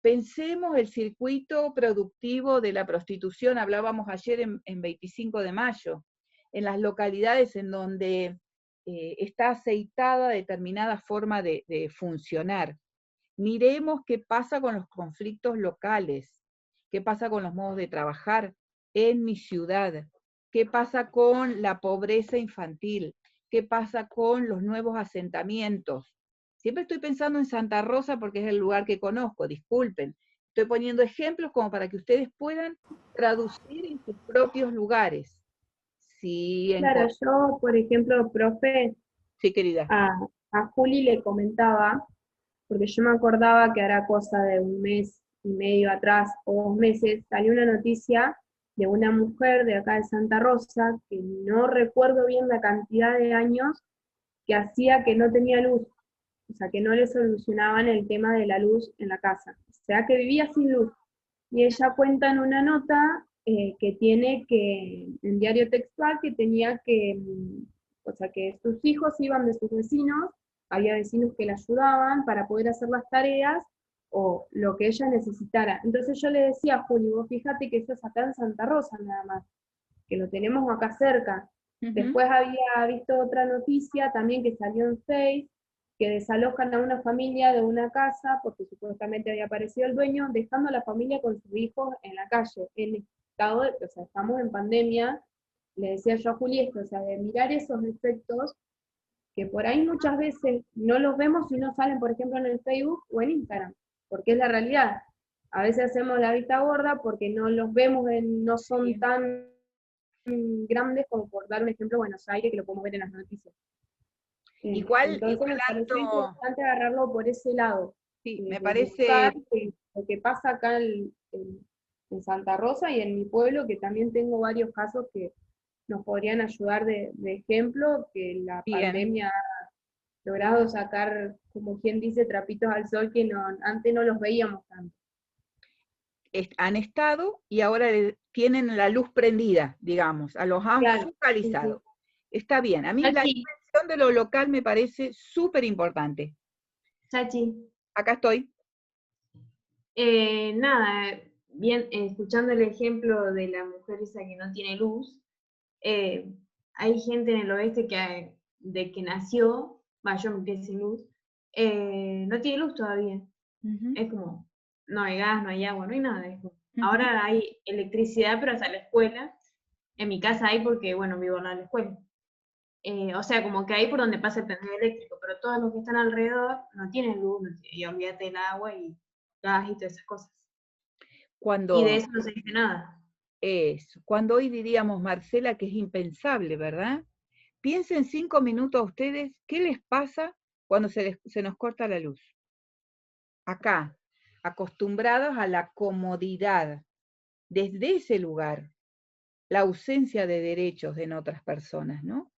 Pensemos el circuito productivo de la prostitución, hablábamos ayer en 25 de mayo, en las localidades en donde está aceitada determinada forma de funcionar. Miremos qué pasa con los conflictos locales, qué pasa con los modos de trabajar en mi ciudad, qué pasa con la pobreza infantil, qué pasa con los nuevos asentamientos, Siempre estoy pensando en Santa Rosa porque es el lugar que conozco, disculpen. Estoy poniendo ejemplos como para que ustedes puedan traducir en sus propios lugares. Si Claro, yo, por ejemplo, profe, sí, querida. A Juli le comentaba, porque yo me acordaba que hará cosa de 1 mes y medio atrás, o 2 meses, salió una noticia de una mujer de acá de Santa Rosa, que no recuerdo bien la cantidad de años, que hacía que no tenía luz, o sea, que no le solucionaban el tema de la luz en la casa, o sea, que vivía sin luz. Y ella cuenta en una nota que tiene que, en diario textual, que tenía que, o sea, que sus hijos iban de sus vecinos, había vecinos que la ayudaban para poder hacer las tareas o lo que ella necesitara. Entonces yo le decía a Juli, vos fíjate que eso es acá en Santa Rosa nada más, que lo tenemos acá cerca. Después había visto otra noticia también que salió en Face, que desalojan a una familia de una casa porque supuestamente había aparecido el dueño, dejando a la familia con sus hijos en la calle. En estado o sea, estamos en pandemia, le decía yo a Juli esto, o sea, de mirar esos efectos que por ahí muchas veces no los vemos y no salen, por ejemplo, en el Facebook o en Instagram, porque es la realidad. A veces hacemos la vista gorda porque no los vemos, no son tan grandes como, por dar un ejemplo, Buenos Aires, que lo podemos ver en las noticias. Entonces me parece importante agarrarlo por ese lado. Sí, me parece lo que pasa acá en Santa Rosa y en mi pueblo, que también tengo varios casos que nos podrían ayudar de ejemplo, que la pandemia ha logrado sacar, como quien dice, trapitos al sol que antes no los veíamos tanto. Han estado y ahora tienen la luz prendida, digamos, los han focalizado. Sí. Está bien, a mí la dimensión de lo local me parece súper importante. Chachi. Acá estoy. Nada, bien, escuchando el ejemplo de la mujer esa que no tiene luz, hay gente en el oeste que de que nació, yo me quedé sin luz, no tiene luz todavía. Es como, no hay gas, no hay agua, no hay nada. Ahora hay electricidad, pero hasta la escuela. En mi casa hay porque, bueno, vivo en la escuela. O sea, como que hay por donde pasa el tendido eléctrico, pero todos los que están alrededor no tienen luz, y olvídate el agua y gas y todas esas cosas. Y de eso no se dice nada. Eso. Cuando hoy diríamos, Marcela, que es impensable, ¿verdad? Piensen 5 minutos a ustedes, ¿qué les pasa cuando se nos corta la luz? Acá, acostumbrados a la comodidad, desde ese lugar, la ausencia de derechos en otras personas, ¿no?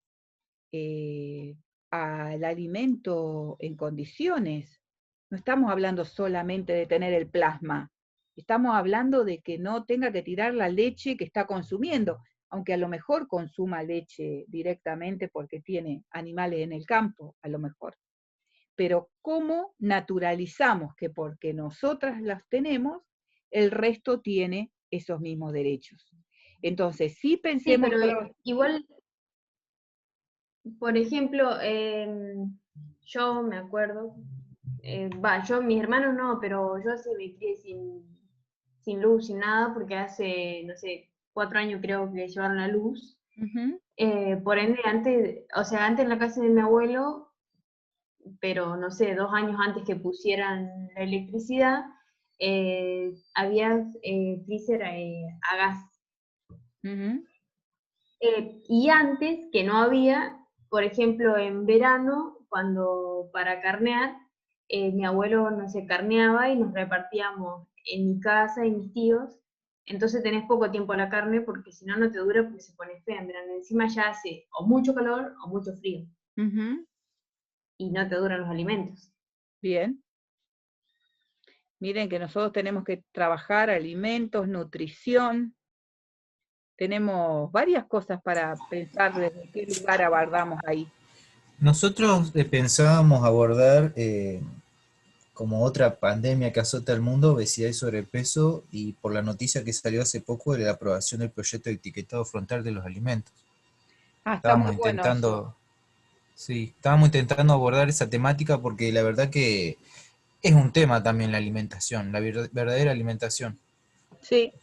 Al alimento en condiciones. No estamos hablando solamente de tener el plasma, estamos hablando de que no tenga que tirar la leche que está consumiendo, aunque a lo mejor consuma leche directamente porque tiene animales en el campo, a lo mejor. Pero ¿cómo naturalizamos que porque nosotras las tenemos, el resto tiene esos mismos derechos? Entonces, sí pensemos... Sí, pero igual, por ejemplo, yo me acuerdo, mis hermanos no, pero yo sí me crié sin luz, sin nada, porque hace, no sé, 4 años creo que llevaron la luz. Por ende, antes en la casa de mi abuelo, pero no sé, 2 años antes que pusieran la electricidad, había freezer a gas. Y antes, que no había, por ejemplo, en verano, cuando para carnear, mi abuelo, no sé, carneaba y nos repartíamos en mi casa y mis tíos. Entonces tenés poco tiempo la carne porque si no, no te dura porque se pone fea. En verano encima ya hace o mucho calor o mucho frío. Y no te duran los alimentos. Bien. Miren que nosotros tenemos que trabajar alimentos, nutrición. Tenemos varias cosas para pensar desde qué lugar abordamos ahí. Nosotros pensábamos abordar como otra pandemia que azota al mundo, obesidad y sobrepeso, y por la noticia que salió hace poco de la aprobación del proyecto de etiquetado frontal de los alimentos. Estábamos intentando abordar esa temática porque la verdad que es un tema también la alimentación, la verdadera alimentación. Sí,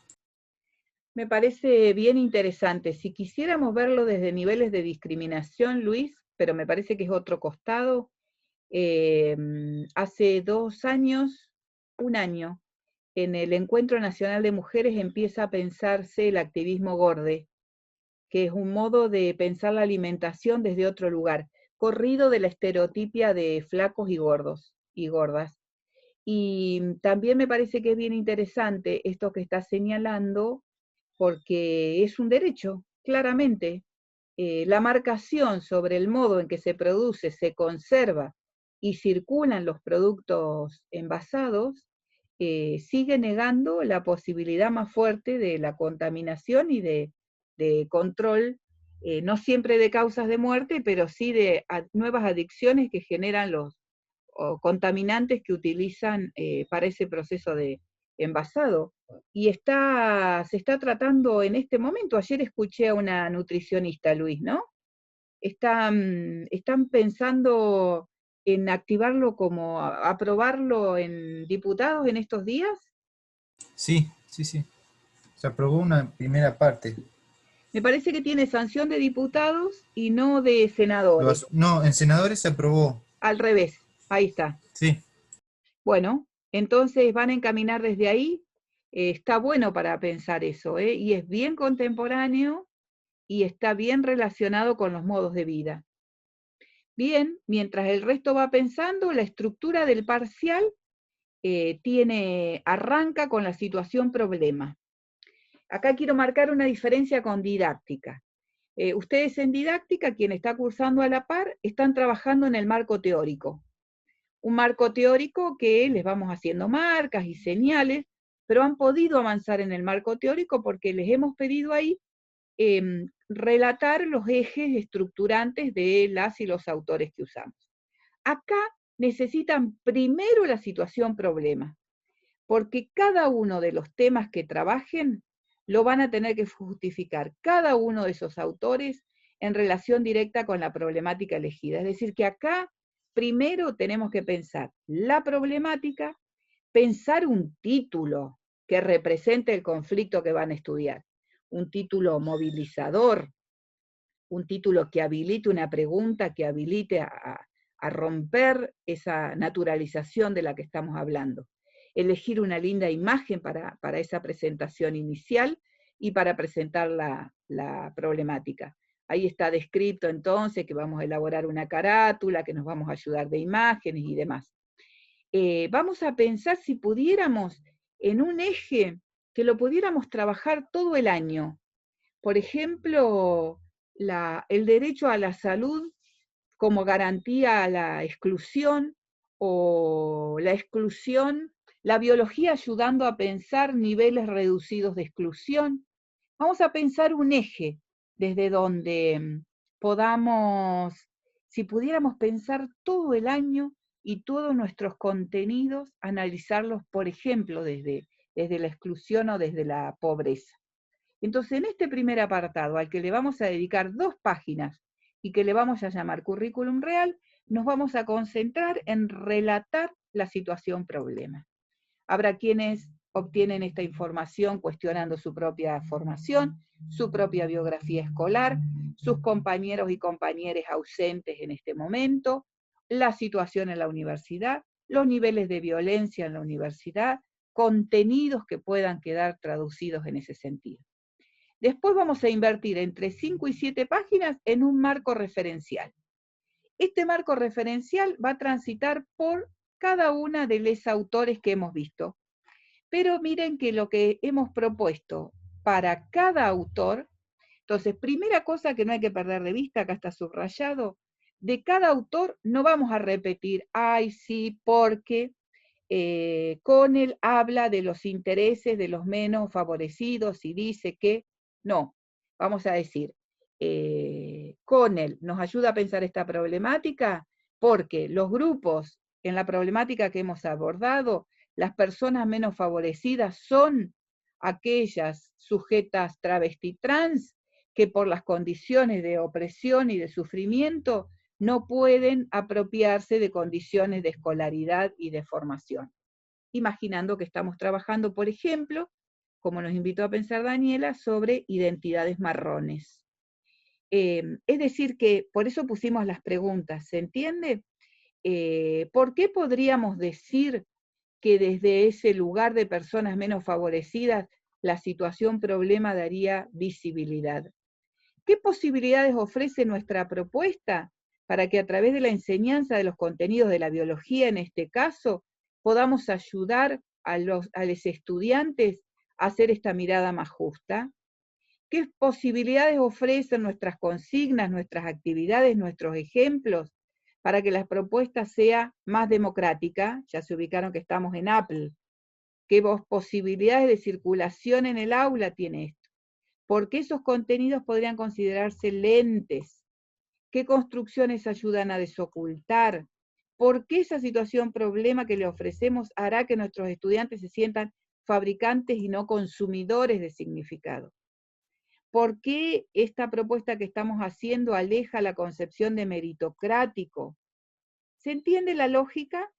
me parece bien interesante. Si quisiéramos verlo desde niveles de discriminación, Luis, pero me parece que es otro costado, Hace 2 años, 1 año, en el Encuentro Nacional de Mujeres empieza a pensarse el activismo gorde, que es un modo de pensar la alimentación desde otro lugar, corrido de la estereotipia de flacos y gordos y gordas. Y también me parece que es bien interesante esto que está señalando, porque es un derecho, claramente. La marcación sobre el modo en que se produce, se conserva y circulan los productos envasados, sigue negando la posibilidad más fuerte de la contaminación y de control, no siempre de causas de muerte, pero sí de nuevas adicciones que generan los contaminantes que utilizan para ese proceso de envasado. Y se está tratando en este momento. Ayer escuché a una nutricionista, Luis, ¿no? Están pensando en activarlo como aprobarlo en diputados en estos días. Sí. Se aprobó una primera parte. Me parece que tiene sanción de diputados y no de senadores. No, en senadores se aprobó. Al revés, ahí está. Sí. Bueno, entonces van a encaminar desde ahí. Está bueno para pensar eso, y es bien contemporáneo y está bien relacionado con los modos de vida. Bien, mientras el resto va pensando, la estructura del parcial arranca con la situación problema. Acá quiero marcar una diferencia con didáctica. Ustedes en didáctica, quien está cursando a la par, están trabajando en el marco teórico. Un marco teórico que les vamos haciendo marcas y señales, pero han podido avanzar en el marco teórico porque les hemos pedido ahí relatar los ejes estructurantes de las y los autores que usamos. Acá necesitan primero la situación problema, porque cada uno de los temas que trabajen lo van a tener que justificar cada uno de esos autores en relación directa con la problemática elegida. Es decir, que acá primero tenemos que pensar la problemática, pensar un título que represente el conflicto que van a estudiar, un título movilizador, un título que habilite una pregunta, que habilite a romper esa naturalización de la que estamos hablando. Elegir una linda imagen para esa presentación inicial y para presentar la problemática. Ahí está descrito entonces que vamos a elaborar una carátula, que nos vamos a ayudar de imágenes y demás. Vamos a pensar si pudiéramos en un eje que lo pudiéramos trabajar todo el año. Por ejemplo, el derecho a la salud como garantía a la exclusión, o la exclusión, la biología ayudando a pensar niveles reducidos de exclusión. Vamos a pensar un eje desde donde podamos, si pudiéramos pensar todo el año y todos nuestros contenidos, analizarlos, por ejemplo, desde la exclusión o desde la pobreza. Entonces, en este primer apartado, al que le vamos a dedicar 2 páginas y que le vamos a llamar currículum real, nos vamos a concentrar en relatar la situación problema. Habrá quienes obtienen esta información cuestionando su propia formación, su propia biografía escolar, sus compañeros y compañeras ausentes en este momento, la situación en la universidad, los niveles de violencia en la universidad, contenidos que puedan quedar traducidos en ese sentido. Después vamos a invertir entre 5 y 7 páginas en un marco referencial. Este marco referencial va a transitar por cada una de los autores que hemos visto. Pero miren que lo que hemos propuesto para cada autor, entonces, primera cosa que no hay que perder de vista, acá está subrayado, de cada autor no vamos a repetir, ay, sí, porque Connell habla de los intereses de los menos favorecidos y dice que, no, vamos a decir, Connell nos ayuda a pensar esta problemática porque los grupos en la problemática que hemos abordado, las personas menos favorecidas son aquellas sujetas travesti trans que por las condiciones de opresión y de sufrimiento no pueden apropiarse de condiciones de escolaridad y de formación. Imaginando que estamos trabajando, por ejemplo, como nos invitó a pensar Daniela, sobre identidades marrones. Es decir que, por eso pusimos las preguntas, ¿se entiende? ¿por qué podríamos decir que desde ese lugar de personas menos favorecidas la situación problema daría visibilidad? ¿Qué posibilidades ofrece nuestra propuesta para que a través de la enseñanza de los contenidos de la biología, en este caso, podamos ayudar a los estudiantes a hacer esta mirada más justa? ¿Qué posibilidades ofrecen nuestras consignas, nuestras actividades, nuestros ejemplos, para que la propuesta sea más democrática? Ya se ubicaron que estamos en Apple. ¿Qué posibilidades de circulación en el aula tiene esto? ¿Por qué esos contenidos podrían considerarse lentes? ¿Qué construcciones ayudan a desocultar? ¿Por qué esa situación problema que le ofrecemos hará que nuestros estudiantes se sientan fabricantes y no consumidores de significado? ¿Por qué esta propuesta que estamos haciendo aleja la concepción de meritocrático? ¿Se entiende la lógica?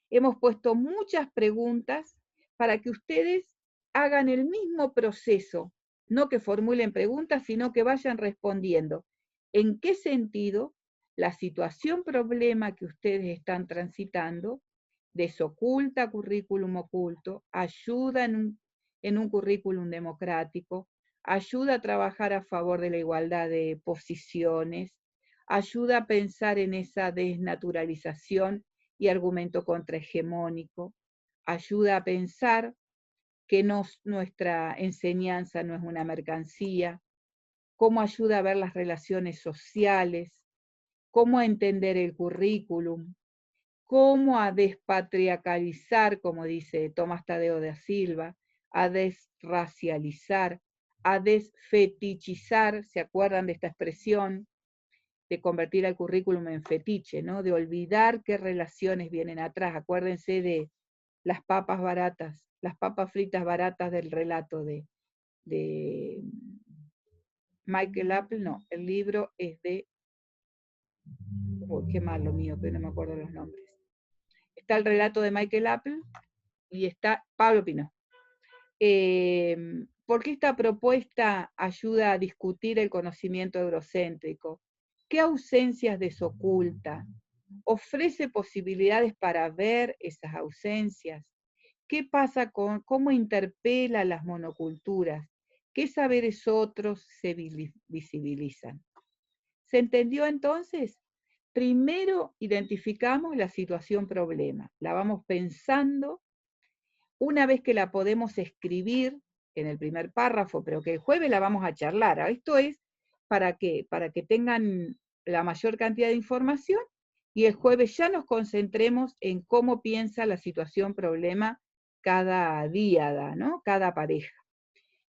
Hemos puesto muchas preguntas para que ustedes hagan el mismo proceso, no que formulen preguntas, sino que vayan respondiendo. ¿En qué sentido la situación problema que ustedes están transitando desoculta currículum oculto, ayuda en un currículum democrático, ayuda a trabajar a favor de la igualdad de posiciones, ayuda a pensar en esa desnaturalización y argumento contrahegemónico, ayuda a pensar que nuestra enseñanza no es una mercancía, cómo ayuda a ver las relaciones sociales, cómo a entender el currículum, cómo a despatriarcalizar, como dice Tomás Tadeo da Silva, a desracializar, a desfetichizar, ¿se acuerdan de esta expresión? De convertir al currículum en fetiche, ¿no? De olvidar qué relaciones vienen atrás. Acuérdense de las papas baratas, las papas fritas baratas del relato de Michael Apple, no, el libro es de, qué malo mío, que no me acuerdo los nombres. Está el relato de Michael Apple y está Pablo Pineau. ¿Por qué esta propuesta ayuda a discutir el conocimiento eurocéntrico? ¿Qué ausencias desoculta? ¿Ofrece posibilidades para ver esas ausencias? ¿Qué pasa con cómo interpela las monoculturas? ¿Qué saberes otros se visibilizan? ¿Se entendió entonces? Primero identificamos la situación problema, la vamos pensando. Una vez que la podemos escribir en el primer párrafo, pero que el jueves la vamos a charlar. Esto es ¿para qué? Para que tengan la mayor cantidad de información y el jueves ya nos concentremos en cómo piensa la situación problema cada día, ¿no? Cada pareja.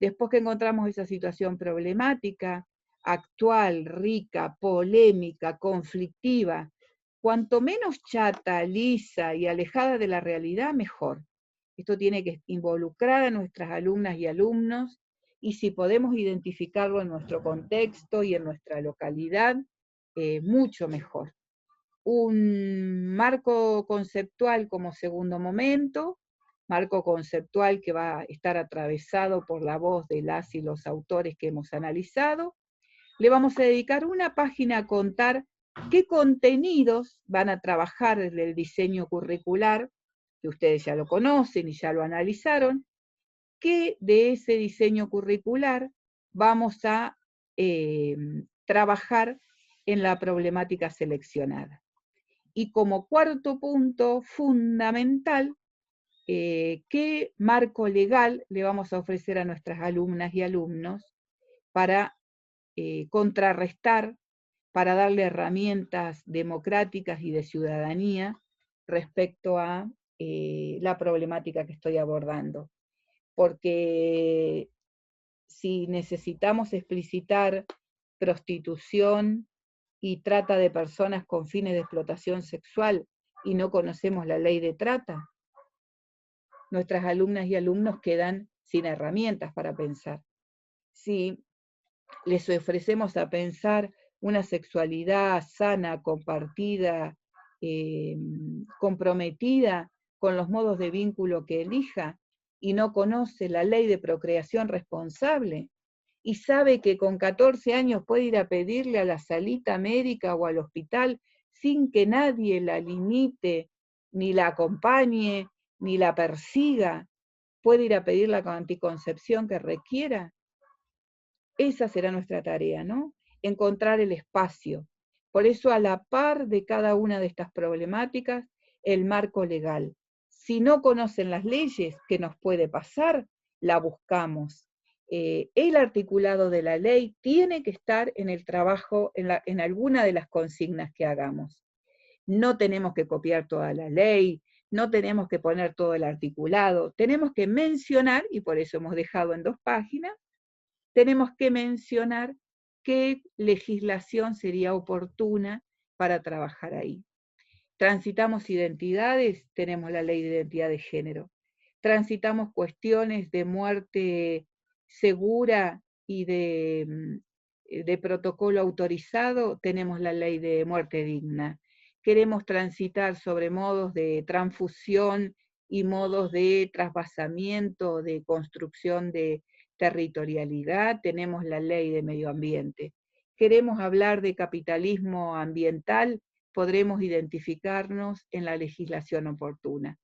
Después que encontramos esa situación problemática, actual, rica, polémica, conflictiva, cuanto menos chata, lisa y alejada de la realidad, mejor. Esto tiene que involucrar a nuestras alumnas y alumnos, y si podemos identificarlo en nuestro contexto y en nuestra localidad, mucho mejor. Un marco conceptual como segundo momento, marco conceptual que va a estar atravesado por la voz de las y los autores que hemos analizado. Le vamos a dedicar una página a contar qué contenidos van a trabajar desde el diseño curricular, que ustedes ya lo conocen y ya lo analizaron, qué de ese diseño curricular vamos a trabajar en la problemática seleccionada. Y como cuarto punto fundamental, ¿qué marco legal le vamos a ofrecer a nuestras alumnas y alumnos para contrarrestar, para darle herramientas democráticas y de ciudadanía respecto a la problemática que estoy abordando? Porque si necesitamos explicitar prostitución y trata de personas con fines de explotación sexual y no conocemos la ley de trata, nuestras alumnas y alumnos quedan sin herramientas para pensar. Si les ofrecemos a pensar una sexualidad sana, compartida, comprometida con los modos de vínculo que elija, y no conoce la ley de procreación responsable, y sabe que con 14 años puede ir a pedirle a la salita médica o al hospital sin que nadie la limite, ni la acompañe, ni la persiga, puede ir a pedir la anticoncepción que requiera. Esa será nuestra tarea, ¿no? Encontrar el espacio. Por eso, a la par de cada una de estas problemáticas, el marco legal. Si no conocen las leyes, ¿qué nos puede pasar? La buscamos. El articulado de la ley tiene que estar en el trabajo, en alguna de las consignas que hagamos. No tenemos que copiar toda la ley, no tenemos que poner todo el articulado, tenemos que mencionar, y por eso hemos dejado en 2 páginas, tenemos que mencionar qué legislación sería oportuna para trabajar ahí. Transitamos identidades, tenemos la ley de identidad de género. Transitamos cuestiones de muerte segura y de protocolo autorizado, tenemos la ley de muerte digna. Queremos transitar sobre modos de transfusión y modos de trasvasamiento, de construcción de territorialidad, tenemos la ley de medio ambiente. Queremos hablar de capitalismo ambiental, podremos identificarnos en la legislación oportuna.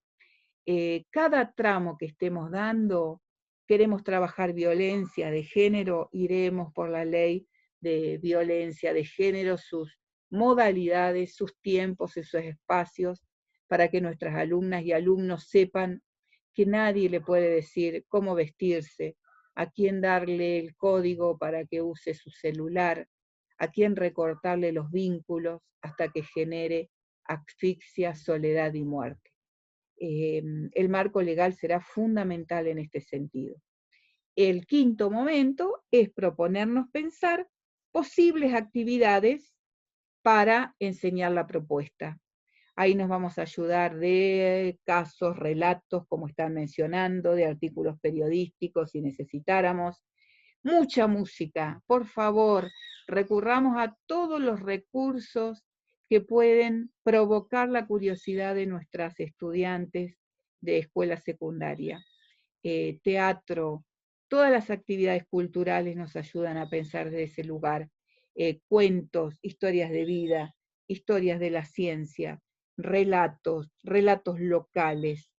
Cada tramo que estemos dando, queremos trabajar violencia de género, iremos por la ley de violencia de género, sus modalidades, sus tiempos, esos espacios, para que nuestras alumnas y alumnos sepan que nadie le puede decir cómo vestirse, a quién darle el código para que use su celular, a quién recortarle los vínculos hasta que genere asfixia, soledad y muerte. El marco legal será fundamental en este sentido. El quinto momento es proponernos pensar posibles actividades para enseñar la propuesta. Ahí nos vamos a ayudar de casos, relatos, como están mencionando, de artículos periodísticos si necesitáramos. Mucha música, por favor, recurramos a todos los recursos que pueden provocar la curiosidad de nuestras estudiantes de escuela secundaria. Teatro, todas las actividades culturales nos ayudan a pensar desde ese lugar. Cuentos, historias de vida, historias de la ciencia, relatos locales.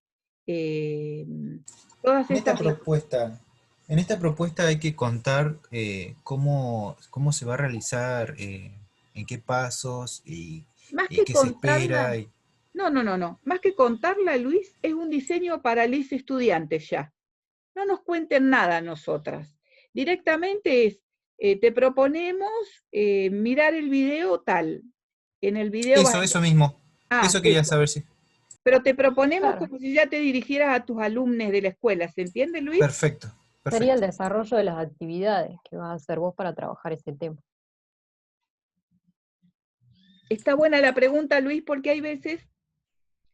Todas estas En esta propuesta hay que contar cómo se va a realizar, en qué pasos y qué se espera. No. Más que contarla, Luis, es un diseño para los estudiantes ya. No nos cuenten nada a nosotras. Directamente es, te proponemos mirar el video tal. En el video eso mismo. Eso quería saber, sí. Pero te proponemos como si ya te dirigieras a tus alumnos de la escuela, ¿se entiende, Luis? Perfecto. Sería el desarrollo de las actividades que vas a hacer vos para trabajar ese tema. Está buena la pregunta, Luis, porque hay veces,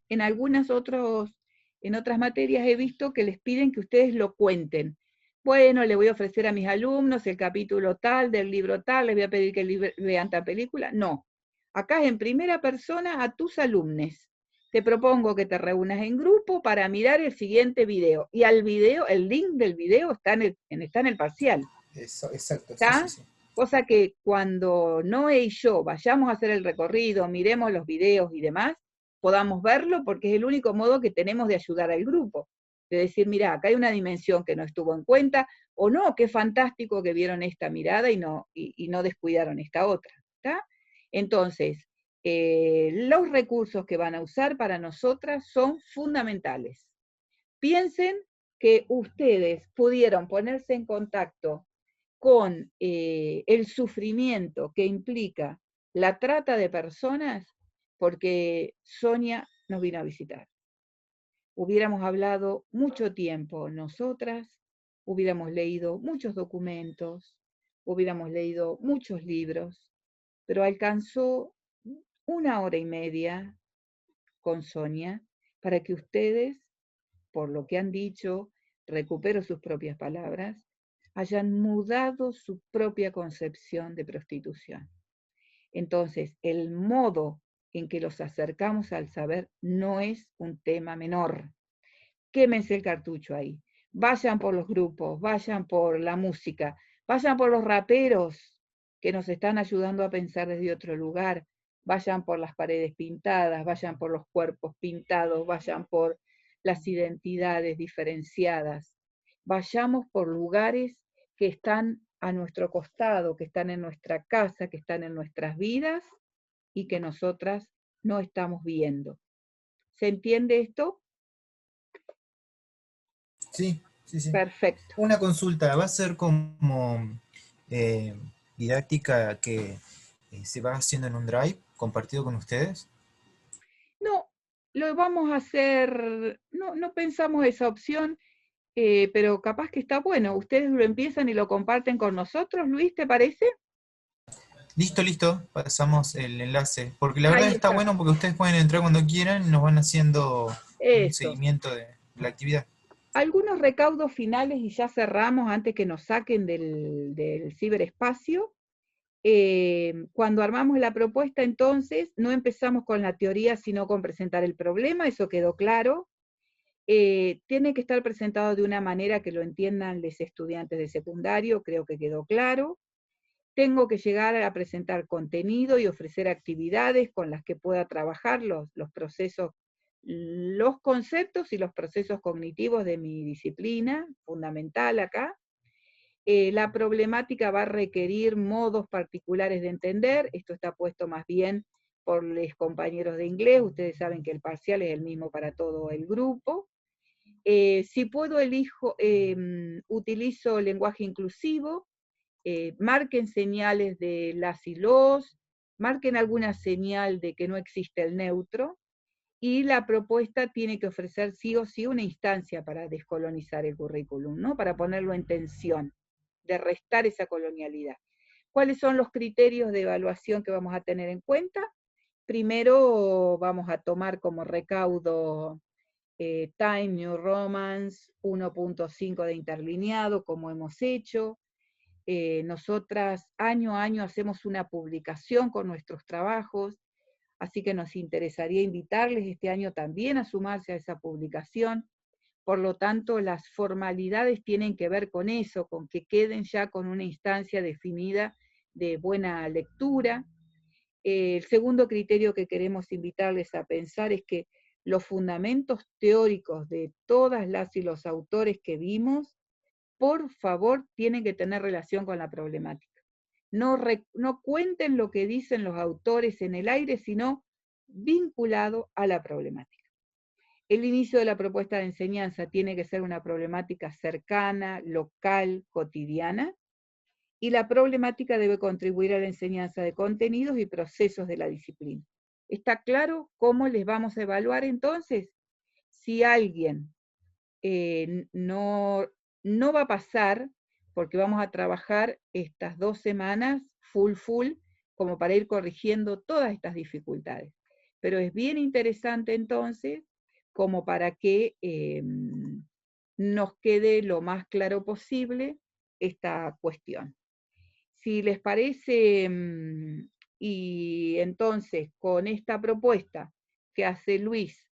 en otras materias he visto que les piden que ustedes lo cuenten. Bueno, le voy a ofrecer a mis alumnos el capítulo tal, del libro tal, les voy a pedir que vean tal película. No, acá es en primera persona a tus alumnos. Te propongo que te reúnas en grupo para mirar el siguiente video. Y al video, el link del video está en el parcial. Eso, exacto. ¿Está? Sí. Cosa que cuando Noé y yo vayamos a hacer el recorrido, miremos los videos y demás, podamos verlo porque es el único modo que tenemos de ayudar al grupo. De decir, mira, acá hay una dimensión que no estuvo en cuenta, o no, qué fantástico que vieron esta mirada y no descuidaron esta otra. ¿Está? Entonces, los recursos que van a usar para nosotras son fundamentales. Piensen que ustedes pudieron ponerse en contacto con el sufrimiento que implica la trata de personas porque Sonia nos vino a visitar. Hubiéramos hablado mucho tiempo nosotras, hubiéramos leído muchos documentos, hubiéramos leído muchos libros, pero alcanzó 1 hora y media con Sonia para que ustedes, por lo que han dicho, recupero sus propias palabras, hayan mudado su propia concepción de prostitución. Entonces, el modo en que los acercamos al saber no es un tema menor. Quémense el cartucho ahí. Vayan por los grupos, vayan por la música, vayan por los raperos que nos están ayudando a pensar desde otro lugar. vayan por las paredes pintadas, vayan por los cuerpos pintados, vayan por las identidades diferenciadas, vayamos por lugares que están a nuestro costado, que están en nuestra casa, que están en nuestras vidas y que nosotras no estamos viendo. ¿Se entiende esto? Sí, sí, sí. Perfecto. Una consulta, ¿va a ser como didáctica que se va haciendo en un Drive compartido con ustedes? No, lo vamos a hacer, no pensamos esa opción, pero capaz que está bueno. Ustedes lo empiezan y lo comparten con nosotros, Luis, ¿te parece? Listo, listo, pasamos el enlace. Porque la verdad Ahí está está. bueno porque ustedes pueden entrar cuando quieran y nos van haciendo un Eso. seguimiento de la actividad. Algunos recaudos finales y ya cerramos antes que nos saquen del ciberespacio. Cuando armamos la propuesta, entonces, no empezamos con la teoría, sino con presentar el problema, eso quedó claro. Tiene que estar presentado de una manera que lo entiendan los estudiantes de secundario, creo que quedó claro. Tengo que llegar a presentar contenido y ofrecer actividades con las que pueda trabajar los procesos, los conceptos y los procesos cognitivos de mi disciplina, fundamental acá. La problemática va a requerir modos particulares de entender, esto está puesto más bien por los compañeros de inglés, ustedes saben que el parcial es el mismo para todo el grupo. Si puedo utilizo lenguaje inclusivo, marquen señales de las y los, marquen alguna señal de que no existe el neutro, y la propuesta tiene que ofrecer sí o sí una instancia para descolonizar el currículum, ¿no? Para ponerlo en tensión, de restar esa colonialidad. ¿Cuáles son los criterios de evaluación que vamos a tener en cuenta? Primero vamos a tomar como recaudo Time New Romance 1.5 de interlineado, como hemos hecho. Nosotras año a año hacemos una publicación con nuestros trabajos, así que nos interesaría invitarles este año también a sumarse a esa publicación. Por lo tanto, las formalidades tienen que ver con eso, con que queden ya con una instancia definida de buena lectura. El segundo criterio que queremos invitarles a pensar es que los fundamentos teóricos de todas las y los autores que vimos, por favor, tienen que tener relación con la problemática. No cuenten lo que dicen los autores en el aire, sino vinculado a la problemática. El inicio de la propuesta de enseñanza tiene que ser una problemática cercana, local, cotidiana, y la problemática debe contribuir a la enseñanza de contenidos y procesos de la disciplina. ¿Está claro cómo les vamos a evaluar entonces? Si alguien no va a pasar, porque vamos a trabajar estas 2 semanas full, como para ir corrigiendo todas estas dificultades. Pero es bien interesante entonces, como para que nos quede lo más claro posible esta cuestión. Si les parece, y entonces con esta propuesta que hace Luis,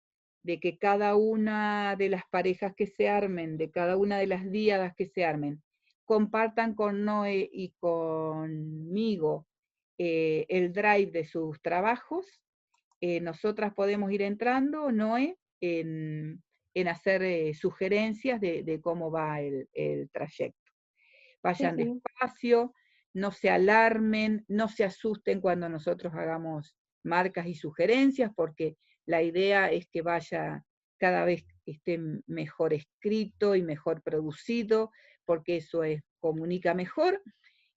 de que cada una de las parejas que se armen, de cada una de las díadas que se armen, compartan con Noé y conmigo el drive de sus trabajos, nosotras podemos ir entrando, Noé, en hacer sugerencias de cómo va el trayecto. Vayan despacio, no se alarmen, no se asusten cuando nosotros hagamos marcas y sugerencias, porque la idea es que vaya cada vez esté mejor escrito y mejor producido, porque eso comunica mejor,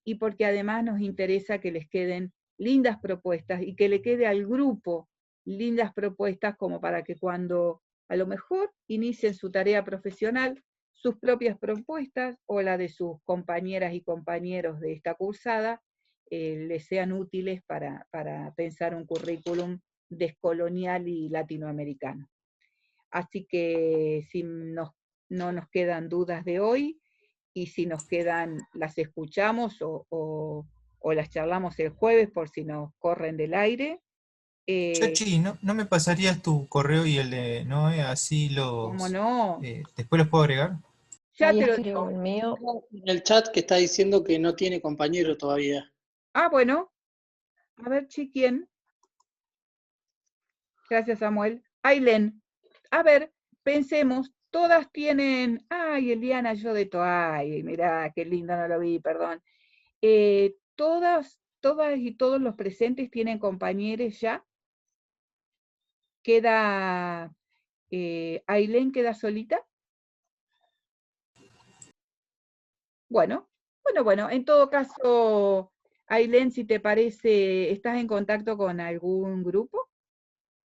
y porque además nos interesa que les queden lindas propuestas, y que le quede al grupo lindas propuestas como para que cuando a lo mejor inicien su tarea profesional, sus propias propuestas o la de sus compañeras y compañeros de esta cursada les sean útiles para pensar un currículum descolonial y latinoamericano. Así que si no nos quedan dudas de hoy, y si nos quedan, las escuchamos o las charlamos el jueves por si nos corren del aire. Chachi, ¿no me pasarías tu correo y el de Noé? Así los... ¿Cómo no? ¿Después los puedo agregar? Ya Ahí te lo escribo digo. el mío. En el chat que está diciendo que no tiene compañero todavía. Ah, bueno. A ver, ¿quién? Gracias, Samuel. Ailén, a ver, pensemos, todas tienen, ay, Eliana, yo de todo, ay, mirá, qué lindo, no lo vi, perdón. Todas y todos los presentes tienen compañeros ya. Queda, Ailén queda solita. Bueno, en todo caso, Ailén, si te parece, ¿estás en contacto con algún grupo?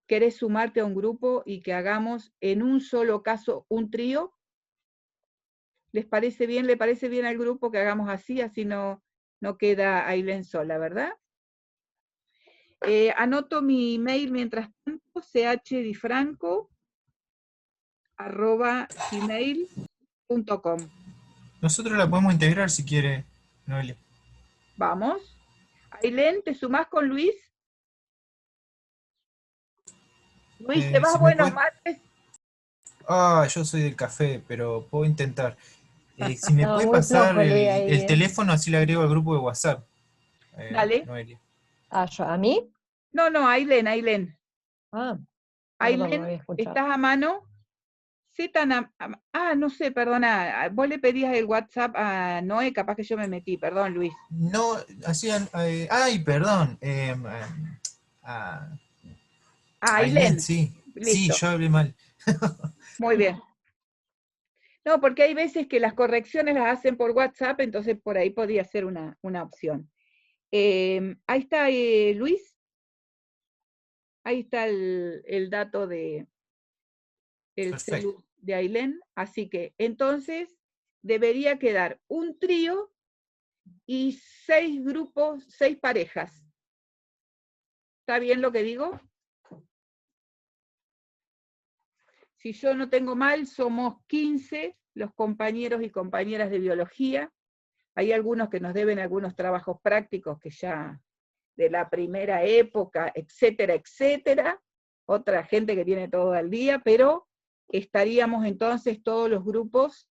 ¿Querés sumarte a un grupo y que hagamos en un solo caso un trío? ¿Les parece bien? ¿Le parece bien al grupo que hagamos así? Así no queda Ailén sola, ¿verdad? Anoto mi email mientras tanto, chdifranco@gmail.com. Nosotros la podemos integrar si quiere, Noelia. Vamos. Ailén, ¿te sumás con Luis? Luis, ¿te vas Si buenos puede... mates? Yo soy del café, pero puedo intentar. Si me No, puede muy pasar flojo Luis ahí, el teléfono, así le agrego al grupo de WhatsApp. Dale. Noelia. ¿A mí? No, Ailén. Ah, perdón, no Ailén, había escuchado. ¿estás a mano? No sé, perdona, vos le pedías el WhatsApp a Noé, capaz que yo me metí, perdón, Luis. No, hacían... perdón. Ailén. Sí. Sí, Listo. yo hablé mal. Muy bien. No, porque hay veces que las correcciones las hacen por WhatsApp, entonces por ahí podría ser una opción. Ahí está Luis. Ahí está el dato de el celu de Ailén. Así que entonces debería quedar un trío y 6 grupos, 6 parejas. ¿Está bien lo que digo? Si yo no tengo mal, somos 15 los compañeros y compañeras de biología. Hay algunos que nos deben algunos trabajos prácticos que ya de la primera época, etcétera, etcétera. Otra gente que tiene todo el día, pero estaríamos entonces todos los grupos